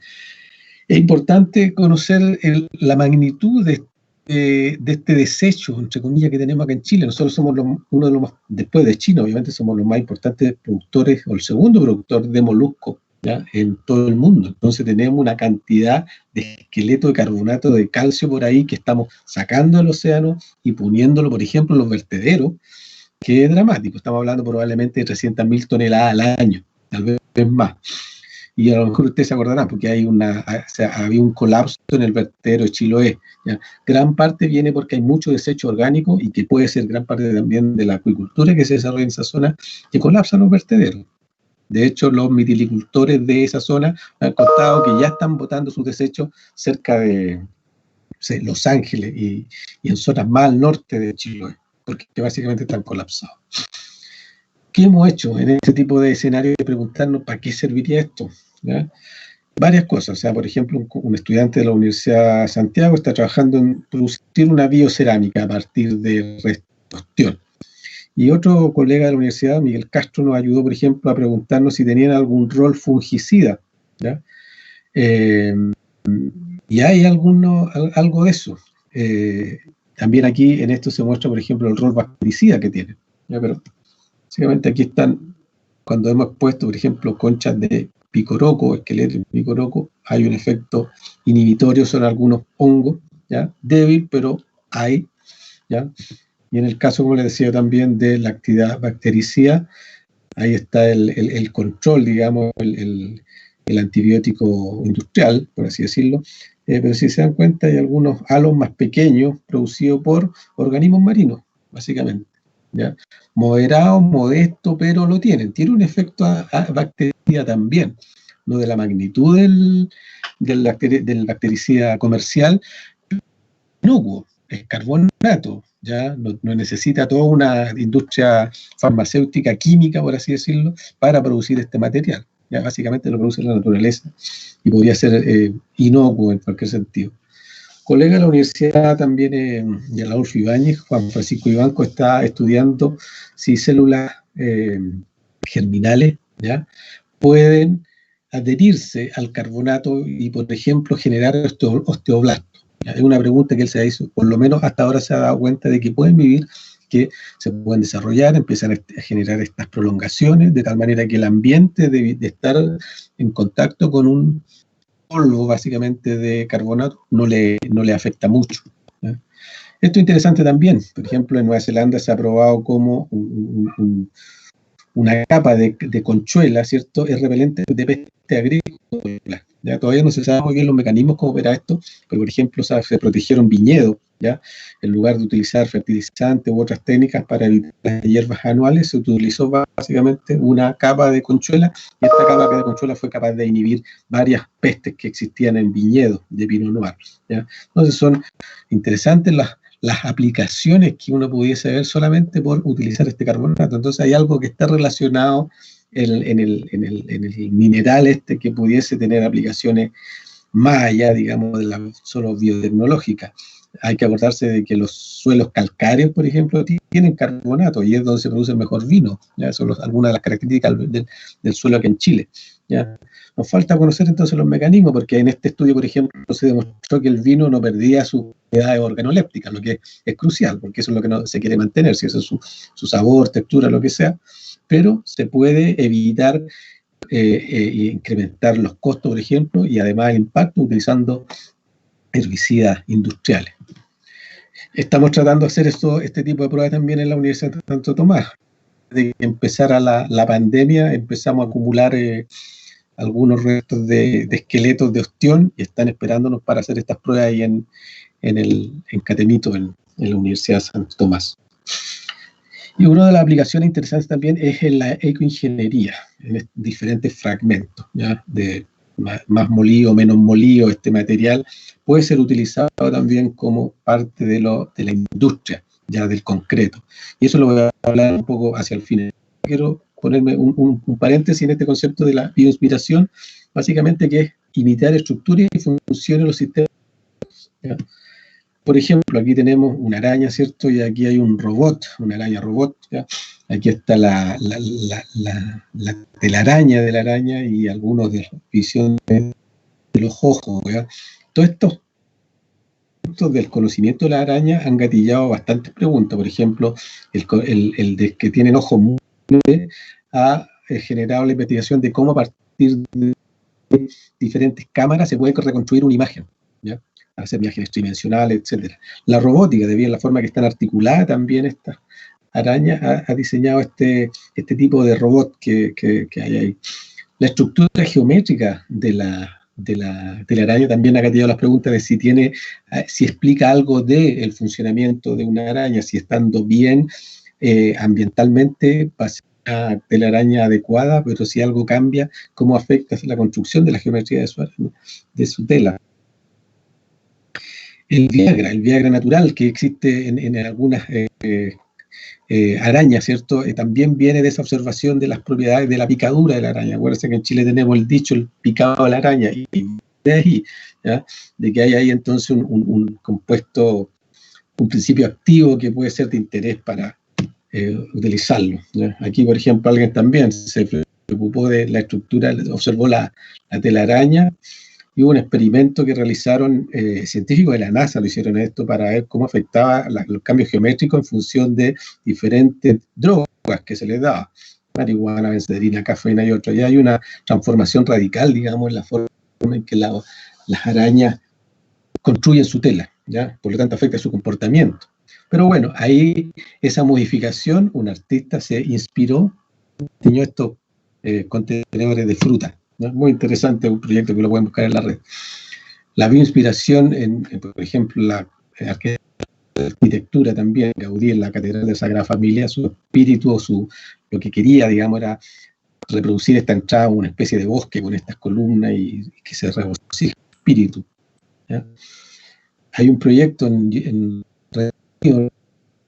Es importante conocer la magnitud de este desecho, entre comillas, que tenemos acá en Chile. Nosotros somos uno de los más, después de China, obviamente, somos los más importantes productores, o el segundo productor de moluscos, ¿ya?, en todo el mundo. Entonces tenemos una cantidad de esqueleto de carbonato de calcio por ahí que estamos sacando del océano y poniéndolo, por ejemplo, en los vertederos, que es dramático. Estamos hablando probablemente de 300.000 toneladas al año, tal vez más. Y a lo mejor ustedes se acordarán, porque había un colapso en el vertedero de Chiloé, ¿ya? Gran parte viene porque hay mucho desecho orgánico y que puede ser gran parte también de la acuicultura que se desarrolla en esa zona, que colapsan los vertederos. De hecho, los mitilicultores de esa zona han contado que ya están botando sus desechos cerca de Los Ángeles y en zonas más al norte de Chiloé, porque básicamente están colapsados. ¿Qué hemos hecho en este tipo de escenarios de preguntarnos para qué serviría esto? ¿Ya? Varias cosas. O sea, por ejemplo, un estudiante de la Universidad de Santiago está trabajando en producir una biocerámica a partir de restos de ostión. Y otro colega de la universidad, Miguel Castro, nos ayudó, por ejemplo, a preguntarnos si tenían algún rol fungicida, ¿ya? Y hay algo de eso. También aquí en esto se muestra, por ejemplo, el rol bactericida que tienen, ¿ya? Pero básicamente aquí están, cuando hemos puesto, por ejemplo, conchas de picoroco, esqueleto de picoroco, hay un efecto inhibitorio sobre algunos hongos, ¿ya? Débil, pero hay, ¿ya? Y en el caso, como les decía también, de la actividad bactericida, ahí está el control, digamos, el antibiótico industrial, por así decirlo. Pero si se dan cuenta, hay algunos halos más pequeños producidos por organismos marinos, básicamente, ¿ya? Moderado, modesto, pero lo tienen. Tiene un efecto bactericida también, no de la magnitud del bactericida comercial, inocuo, es carbonato, ¿ya? No necesita toda una industria farmacéutica, química, por así decirlo, para producir este material. Ya básicamente lo produce la naturaleza y podría ser inocuo en cualquier sentido. Colega de la universidad también, de la Adolfo Ibáñez, Juan Francisco Ibanco, está estudiando si células germinales, ¿ya?, pueden adherirse al carbonato y, por ejemplo, generar osteoblastos. Es una pregunta que él se hizo, por lo menos hasta ahora se ha dado cuenta de que pueden vivir, que se pueden desarrollar, empiezan a generar estas prolongaciones, de tal manera que el ambiente de estar en contacto con un polvo, básicamente, de carbonato, no le afecta mucho, ¿ya? Esto es interesante también. Por ejemplo, en Nueva Zelanda se ha probado como una capa de conchuela, ¿cierto?, es repelente de peste agrícola. ¿Ya? Todavía no se sabe muy bien los mecanismos cómo opera esto, pero por ejemplo se protegieron viñedos, ¿ya? En lugar de utilizar fertilizantes u otras técnicas para evitar las hierbas anuales, se utilizó básicamente una capa de conchuela, y esta capa de conchuela fue capaz de inhibir varias pestes que existían en viñedos de Pinot Noir, ¿ya? Entonces son interesantes las aplicaciones que uno pudiese ver solamente por utilizar este carbonato. Entonces hay algo que está relacionado en el mineral este que pudiese tener aplicaciones más allá, digamos, de la solo biotecnológica. Hay que acordarse de que los suelos calcáreos, por ejemplo, tienen carbonato y es donde se produce el mejor vino, ¿ya? Son algunas de las características del suelo aquí en Chile, ¿ya? Nos falta conocer entonces los mecanismos, porque en este estudio, por ejemplo, se demostró que el vino no perdía sus propiedades organolépticas, lo que es crucial, porque eso es lo que se quiere mantener, si eso es su sabor, textura, lo que sea, pero se puede evitar incrementar los costos, por ejemplo, y además el impacto utilizando herbicidas industriales. Estamos tratando de hacer este tipo de pruebas también en la Universidad de Santo Tomás. De que empezara la pandemia, empezamos a acumular algunos restos de esqueletos de ostión y están esperándonos para hacer estas pruebas ahí en Catemito, en la Universidad de Santo Tomás. Y una de las aplicaciones interesantes también es en la ecoingeniería, en diferentes fragmentos, ¿ya? De más molido, menos molido, este material puede ser utilizado también como parte de la industria, ya del concreto. Y eso lo voy a hablar un poco hacia el final. Quiero ponerme un paréntesis en este concepto de la bioinspiración, básicamente que es imitar estructuras y funciones de los sistemas, ¿ya? Por ejemplo, aquí tenemos una araña, ¿cierto? Y aquí hay un robot, una araña robot, ¿ya? Aquí está la telaraña de la araña y algunos de la visión de los ojos, ¿ya? Todos estos puntos del conocimiento de la araña han gatillado bastantes preguntas. Por ejemplo, el de que tienen ojos múltiples ha generado la investigación de cómo a partir de diferentes cámaras se puede reconstruir una imagen, ¿ya? Hacer imágenes tridimensionales, etcétera. La robótica, debido a la forma que están articuladas también estas arañas, ha diseñado este tipo de robot que hay ahí. La estructura geométrica de la araña también ha gatillado las preguntas de si explica algo del funcionamiento de una araña, si estando bien ambientalmente va a ser una telaraña adecuada, pero si algo cambia, cómo afecta la construcción de la geometría de su tela. El Viagra natural que existe en algunas arañas, ¿cierto? También viene de esa observación de las propiedades de la picadura de la araña. Acuérdense que en Chile tenemos el dicho, el picado de la araña, y de ahí, ¿ya? De que hay ahí entonces un compuesto, un principio activo que puede ser de interés para utilizarlo, ¿ya? Aquí, por ejemplo, alguien también se preocupó de la estructura, observó la telaraña, y hubo un experimento que realizaron científicos de la NASA, lo hicieron esto para ver cómo afectaba los cambios geométricos en función de diferentes drogas que se les daba, marihuana, benzedrina, cafeína y otras. Y hay una transformación radical, digamos, en la forma en que las arañas construyen su tela, ¿ya? Por lo tanto afecta su comportamiento. Pero bueno, ahí esa modificación, un artista se inspiró, diseñó estos contenedores de fruta. ¿No? Muy interesante, un proyecto que lo pueden buscar en la red. La bioinspiración, por ejemplo, la arquitectura también, Gaudí en la Catedral de Sagrada Familia, su espíritu, lo que quería, digamos, era reproducir esta entrada, una especie de bosque con estas columnas y que se regocije el espíritu, ¿ya? Hay un proyecto en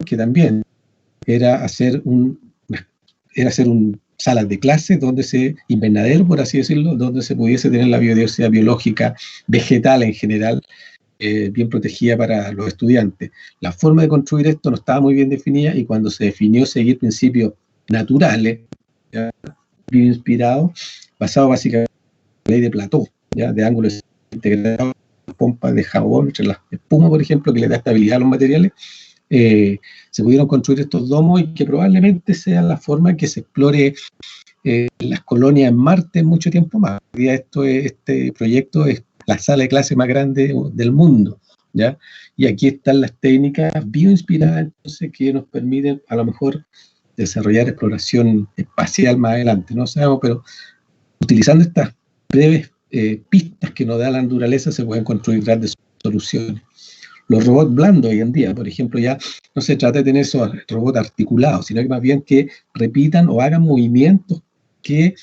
que también era hacer salas de clase invernadero, por así decirlo, donde se pudiese tener la biodiversidad biológica, vegetal en general, bien protegida para los estudiantes. La forma de construir esto no estaba muy bien definida y cuando se definió seguir principios naturales, ¿ya? Bien inspirados, basado básicamente en la ley de Plató, ¿ya? De ángulos integrados, pompas de jabón entre las espumas, por ejemplo, que le da estabilidad a los materiales. Se pudieron construir estos domos y que probablemente sea la forma en que se explore las colonias en Marte mucho tiempo más. Este proyecto es la sala de clase más grande del mundo, ¿ya? Y aquí están las técnicas bioinspiradas, entonces, que nos permiten a lo mejor desarrollar exploración espacial más adelante, no sabemos, pero utilizando estas breves pistas que nos da la naturaleza se pueden construir grandes soluciones. Los robots blandos hoy en día, por ejemplo, ya no se trata de tener esos robots articulados, sino que más bien que repitan o hagan movimientos que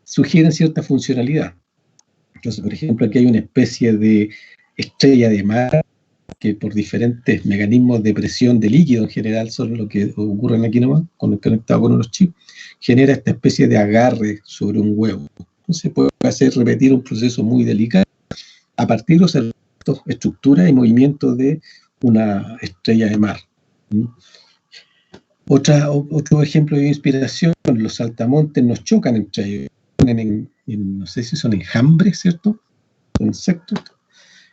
sugieren cierta funcionalidad. Entonces, por ejemplo, aquí hay una especie de estrella de mar que por diferentes mecanismos de presión de líquido en general, son lo que ocurren aquí nomás, conectado con unos chips, genera esta especie de agarre sobre un huevo. Entonces puede hacer repetir un proceso muy delicado a partir de observar estructuras y movimientos de una estrella de mar. Otro ejemplo de inspiración, los saltamontes nos chocan entre ellos, no sé si son enjambres, ¿cierto? Son insectos,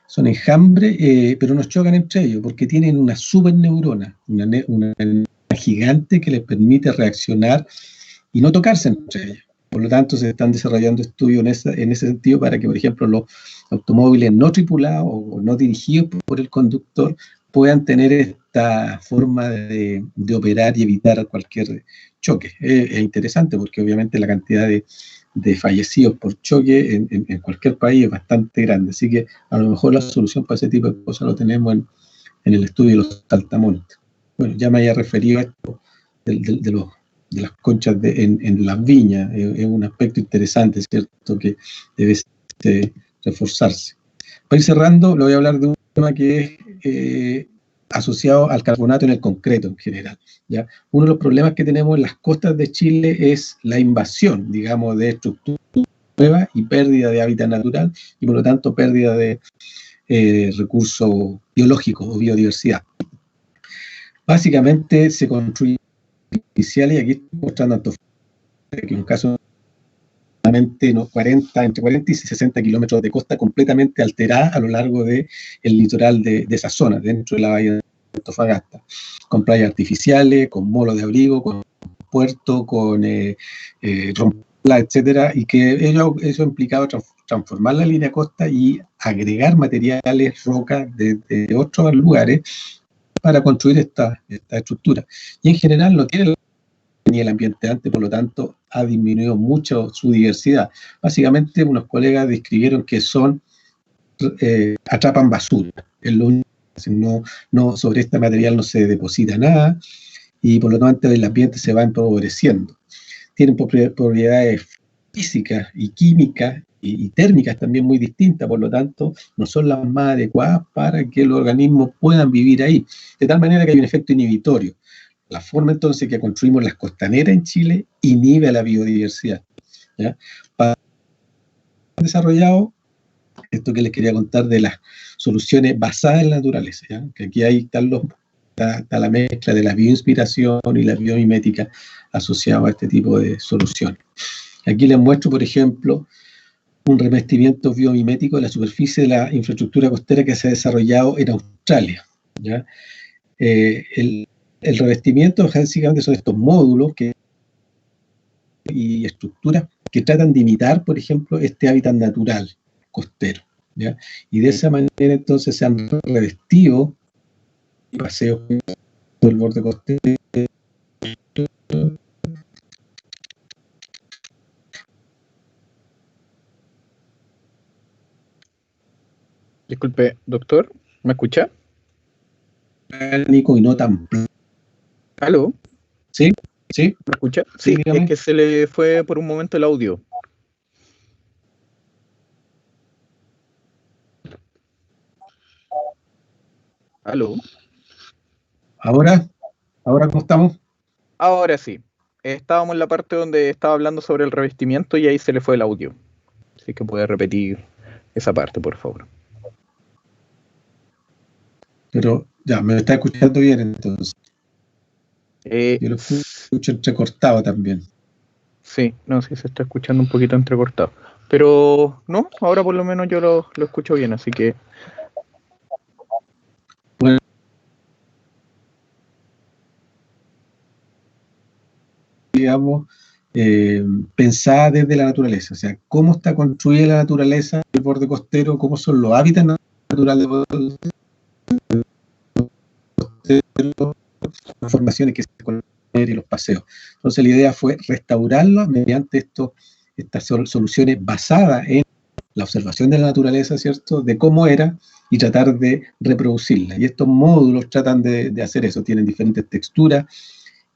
son enjambres, pero nos chocan entre ellos porque tienen una superneurona, una gigante que les permite reaccionar y no tocarse entre ellos. Por lo tanto, se están desarrollando estudios en ese sentido para que, por ejemplo, los automóviles no tripulados o no dirigidos por el conductor puedan tener esta forma de operar y evitar cualquier choque. Es interesante porque obviamente la cantidad de fallecidos por choque en cualquier país es bastante grande. Así que a lo mejor la solución para ese tipo de cosas lo tenemos en el estudio de los saltamontes. Bueno, ya me había referido a esto de las conchas en las viñas, es un aspecto interesante, ¿cierto?, que debe reforzarse. Para ir cerrando, le voy a hablar de un tema que es asociado al carbonato en el concreto en general, ¿ya? Uno de los problemas que tenemos en las costas de Chile es la invasión, digamos, de estructuras nuevas y pérdida de hábitat natural, y por lo tanto pérdida de recursos biológicos o biodiversidad. Básicamente se construye artificiales, y aquí estoy mostrando Antofagasta, que es un caso entre 40 y 60 kilómetros de costa completamente alterada a lo largo del litoral de esa zona, dentro de la bahía de Antofagasta, con playas artificiales, con molos de abrigo, con puerto, con romplas, etcétera, y que eso ha implicado transformar la línea costa y agregar materiales, rocas de otros lugares para construir esta estructura. Y en general no tiene ni el ambiente antes, por lo tanto ha disminuido mucho su diversidad. Básicamente unos colegas describieron que atrapan basura, es lo único, no, sobre este material no se deposita nada, y por lo tanto el ambiente se va empobreciendo. Tienen propiedades físicas y químicas y térmicas también muy distintas, por lo tanto no son las más adecuadas para que los organismos puedan vivir ahí, de tal manera que hay un efecto inhibitorio. La forma entonces que construimos las costaneras en Chile inhibe a la biodiversidad, ¿ya? Para desarrollado esto que les quería contar de las soluciones basadas en la naturaleza, ¿ya? Que aquí está la mezcla de la bioinspiración y la biomimética asociada a este tipo de soluciones. Aquí les muestro, por ejemplo, un revestimiento biomimético de la superficie de la infraestructura costera que se ha desarrollado en Australia, ¿ya? El revestimiento básicamente son estos módulos y estructuras que tratan de imitar, por ejemplo, este hábitat natural costero, ¿ya? Y de esa manera entonces se han revestido paseos por el borde costero. Disculpe, doctor, ¿me escucha? Y no tan... ¿Aló? ¿Sí? ¿Sí? ¿Me escucha? Sí, Sí, es que se le fue por un momento el audio. ¿Aló? ¿Ahora cómo estamos? Ahora sí. Estábamos en la parte donde estaba hablando sobre el revestimiento y ahí se le fue el audio. Así que puede repetir esa parte, por favor. Pero ya, me está escuchando bien entonces. Yo lo Sí, escucho entrecortado también. sí, no, sí se está escuchando un poquito entrecortado. Pero no, ahora por lo menos yo lo escucho bien, así que... Bueno, digamos, pensada desde la naturaleza, o sea, cómo está construida la naturaleza, el borde costero, cómo son los hábitats naturales del borde costero, las formaciones que se conocen y los paseos. Entonces la idea fue restaurarla mediante estas soluciones basadas en la observación de la naturaleza, ¿cierto?, de cómo era, y tratar de reproducirla. Y estos módulos tratan de hacer eso, tienen diferentes texturas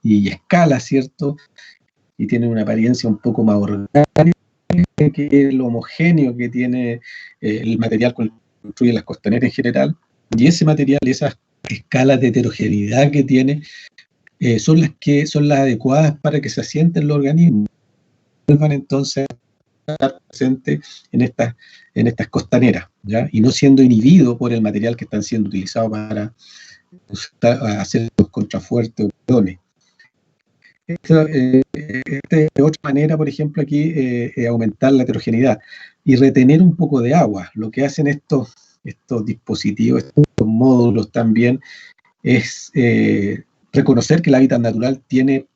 y escalas, ¿cierto?, y tienen una apariencia un poco más orgánica que el homogéneo que tiene el material con el que construyen las costaneras en general, y ese material, esas escalas de heterogeneidad que tiene, son las adecuadas para que se asienten los organismos, vuelvan entonces a estar presentes en estas costaneras, ¿ya? Y no siendo inhibido por el material que están siendo utilizados para hacer los contrafuertes o cordones. Esta es otra manera, por ejemplo, aquí, aumentar la heterogeneidad y retener un poco de agua. Lo que hacen estos dispositivos, estos módulos también, es reconocer que el hábitat natural tiene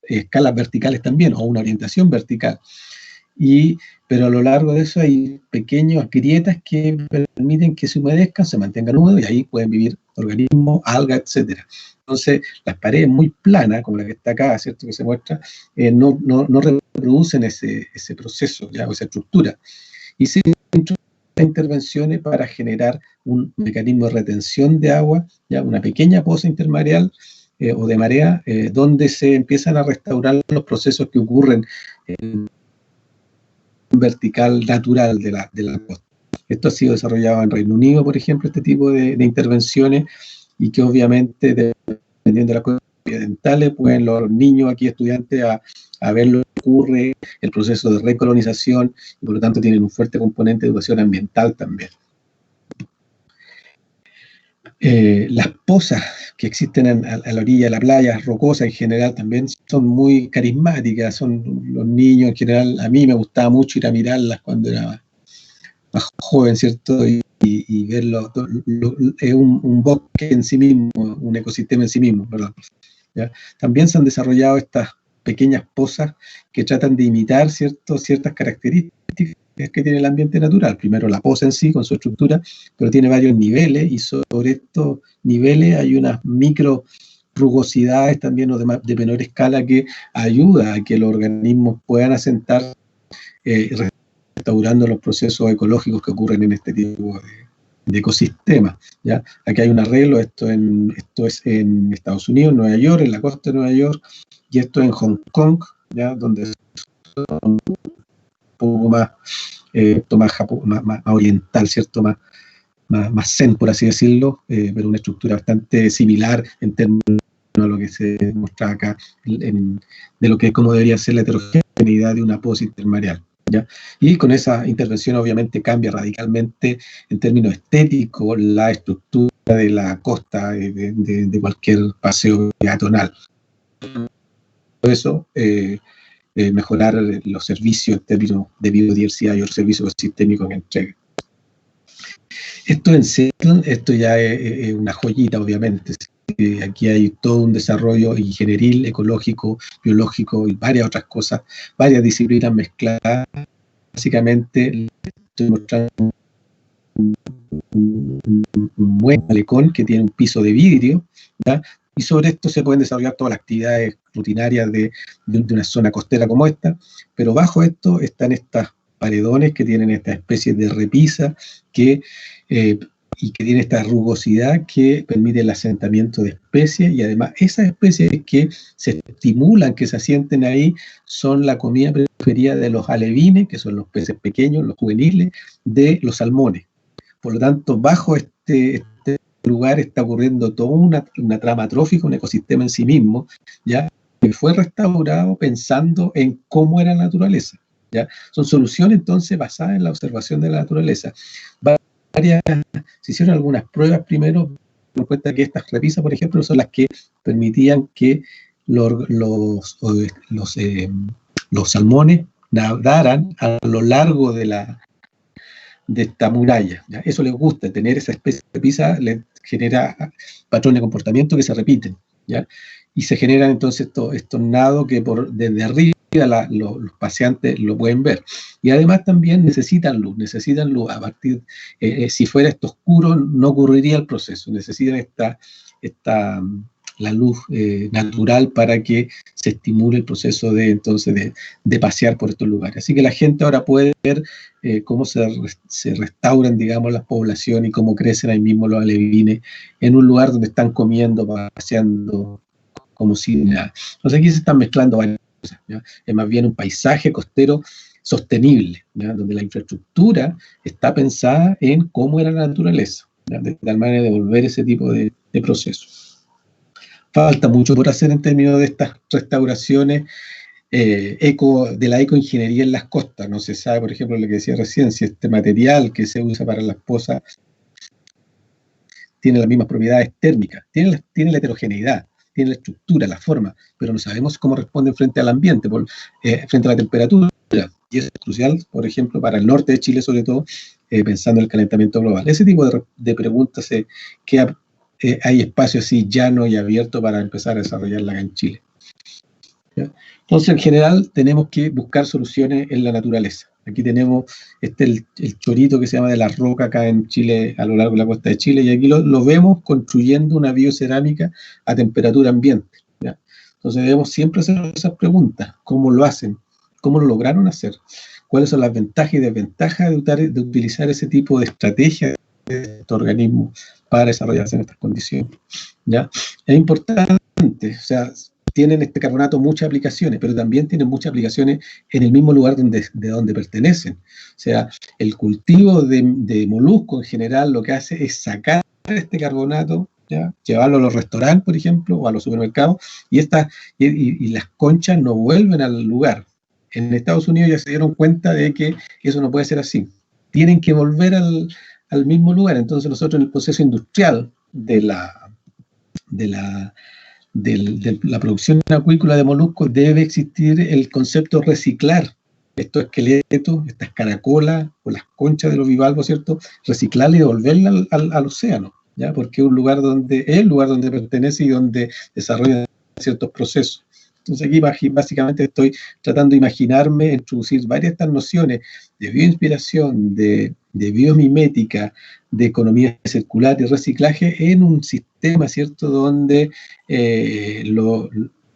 escalas verticales también, o una orientación vertical. Pero a lo largo de eso hay pequeñas grietas que permiten que se humedezcan, se mantengan húmedos, y ahí pueden vivir organismos, algas, etcétera. Entonces, las paredes muy planas, como la que está acá, ¿cierto?, que se muestra, no reproducen ese proceso, ¿ya?, o esa estructura. Y se introducen intervenciones para generar un mecanismo de retención de agua, ¿ya?, una pequeña poza intermareal o de marea, donde se empiezan a restaurar los procesos que ocurren en vertical natural de la costa. Esto ha sido desarrollado en Reino Unido, por ejemplo, este tipo de intervenciones, y que obviamente, dependiendo de las cosas ambientales, pueden los niños aquí, estudiantes, a ver lo que ocurre, el proceso de recolonización, y por lo tanto tienen un fuerte componente de educación ambiental también. Las pozas que existen a la orilla de la playa, rocosas en general, también son muy carismáticas. Son los niños en general, a mí me gustaba mucho ir a mirarlas cuando era más joven, ¿cierto? Y verlo, es un bosque en sí mismo, un ecosistema en sí mismo, ¿verdad? ¿Ya? También se han desarrollado estas pequeñas pozas que tratan de imitar ciertas características que tiene el ambiente natural. Primero la poza en sí, con su estructura, pero tiene varios niveles, y sobre estos niveles hay unas micro rugosidades también, o de menor escala, que ayuda a que los organismos puedan asentar, restaurando los procesos ecológicos que ocurren en este tipo de ecosistemas, ¿ya? Aquí hay un arreglo, esto es en Estados Unidos, Nueva York, en la costa de Nueva York, y esto en Hong Kong, ¿ya? Donde es un poco más, más oriental, ¿cierto? Más zen, por así decirlo, pero una estructura bastante similar en términos a lo que se muestra acá, de lo que es como debería ser la heterogeneidad de una poza intermareal, ¿ya? Y con esa intervención obviamente cambia radicalmente en términos estéticos la estructura de la costa, de cualquier paseo peatonal. Por eso, mejorar los servicios en términos de biodiversidad y los servicios ecosistémicos que entrega. Esto en Seattle, esto ya es una joyita, obviamente. Aquí hay todo un desarrollo ingenieril, ecológico, biológico y varias otras cosas, varias disciplinas mezcladas. Básicamente, estoy mostrando un buen malecón que tiene un piso de vidrio, ¿ya? Y sobre esto se pueden desarrollar todas las actividades rutinarias de una zona costera como esta, pero bajo esto están estas paredones que tienen esta especie de repisa y que tiene esta rugosidad que permite el asentamiento de especies, y además esas especies que se estimulan, que se asienten ahí, son la comida preferida de los alevines, que son los peces pequeños, los juveniles, de los salmones. Por lo tanto, bajo este lugar está ocurriendo toda una trama trófica, un ecosistema en sí mismo, ¿ya? Que fue restaurado pensando en cómo era la naturaleza, ¿ya? Son soluciones entonces basadas en la observación de la naturaleza. Se hicieron algunas pruebas primero, me cuenta que estas repisas, por ejemplo, son las que permitían que los salmones nadaran a lo largo de esta muralla, ¿ya? Eso les gusta, tener esa especie de repisa les genera patrones de comportamiento que se repiten, ¿ya? Y se generan entonces estos nados que desde arriba los paseantes lo pueden ver. Y además también necesitan luz a partir, si fuera esto oscuro no ocurriría el proceso, necesitan la luz natural para que se estimule el proceso de pasear por estos lugares. Así que la gente ahora puede ver cómo se restauran, digamos, las poblaciones y cómo crecen ahí mismo los alevines en un lugar donde están comiendo, paseando como si nada. Entonces aquí se están mezclando varias cosas, ¿ya? Es más bien un paisaje costero sostenible, ¿ya? Donde la infraestructura está pensada en cómo era la naturaleza, ¿ya? De tal manera de devolver ese tipo de procesos. Falta mucho por hacer en términos de estas restauraciones de la ecoingeniería en las costas. No se sabe, por ejemplo, lo que decía recién, si este material que se usa para las pozas tiene las mismas propiedades térmicas, tiene la heterogeneidad, tiene la estructura, la forma, pero no sabemos cómo responden frente al ambiente, frente a la temperatura. Y eso es crucial, por ejemplo, para el norte de Chile, sobre todo, pensando en el calentamiento global. Ese tipo de preguntas que hay espacio así llano y abierto para empezar a desarrollarla acá en Chile, ¿ya? Entonces, en general, tenemos que buscar soluciones en la naturaleza. Aquí tenemos el chorito que se llama de la roca acá en Chile, a lo largo de la costa de Chile, y aquí lo vemos construyendo una biocerámica a temperatura ambiente, ¿ya? Entonces debemos siempre hacer esas preguntas: ¿cómo lo hacen? ¿Cómo lo lograron hacer? ¿Cuáles son las ventajas y desventajas de utilizar ese tipo de estrategias de estos organismos para desarrollarse en estas condiciones, ¿ya? Es importante, o sea, tienen este carbonato muchas aplicaciones, pero también tienen muchas aplicaciones en el mismo lugar de donde pertenecen. O sea, el cultivo de molusco en general lo que hace es sacar este carbonato, ¿ya? Llevarlo a los restaurantes, por ejemplo, o a los supermercados, y las conchas no vuelven al lugar. En Estados Unidos ya se dieron cuenta de que eso no puede ser así. Tienen que volver al mismo lugar. Entonces nosotros en el proceso industrial de la producción acuícola de moluscos debe existir el concepto reciclar estos esqueletos, estas caracolas o las conchas de los bivalvos, ¿cierto? Reciclarla y devolverla al océano, ¿ya? Porque es el lugar donde pertenece y donde desarrolla ciertos procesos. Entonces aquí básicamente estoy tratando de imaginarme, introducir varias de estas nociones de bioinspiración, de biomimética, de economía circular y reciclaje en un sistema, ¿cierto?, donde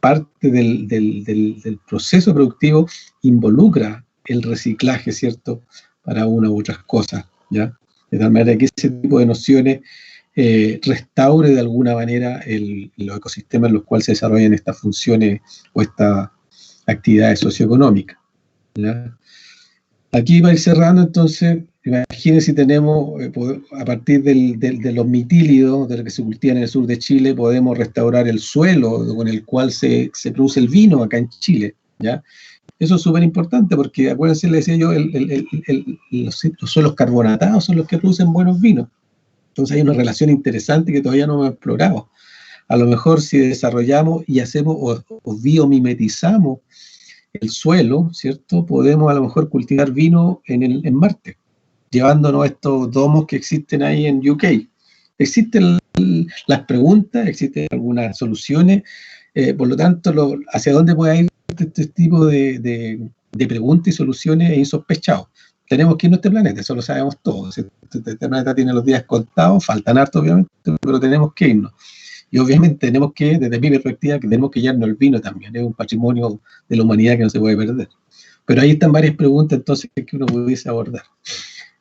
parte del proceso productivo involucra el reciclaje, ¿cierto?, para una u otras cosas, ¿ya? De tal manera que ese tipo de nociones restaure de alguna manera los ecosistemas en los cuales se desarrollan estas funciones o estas actividades socioeconómicas, ¿ya? Aquí para ir cerrando, entonces, imagínense si tenemos, a partir de los mitílidos, de lo que se cultiva en el sur de Chile, podemos restaurar el suelo con el cual se produce el vino acá en Chile, ¿ya? Eso es súper importante porque, acuérdense, les decía yo, los suelos carbonatados son los que producen buenos vinos. Entonces hay una relación interesante que todavía no hemos explorado. A lo mejor si desarrollamos y hacemos o biomimetizamos el suelo, ¿cierto?, podemos a lo mejor cultivar vino en Marte, llevándonos estos domos que existen ahí en UK. Existen las preguntas, existen algunas soluciones, por lo tanto, hacia dónde puede ir este tipo de preguntas y soluciones es insospechado. Tenemos que irnos a este planeta, eso lo sabemos todos. Este planeta tiene los días contados, faltan harto obviamente, pero tenemos que irnos. Y obviamente tenemos que, desde mi perspectiva, que tenemos que llevarnos el vino también, es un patrimonio de la humanidad que no se puede perder. Pero ahí están varias preguntas entonces que uno pudiese abordar.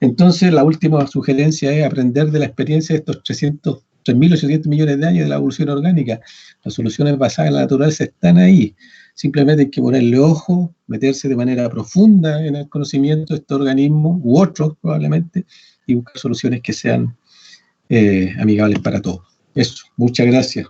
Entonces la última sugerencia es aprender de la experiencia de estos 3.800 millones de años de la evolución orgánica. Las soluciones basadas en la naturaleza están ahí. Simplemente hay que ponerle ojo, meterse de manera profunda en el conocimiento de estos organismos, u otros probablemente, y buscar soluciones que sean amigables para todos. Eso, muchas gracias.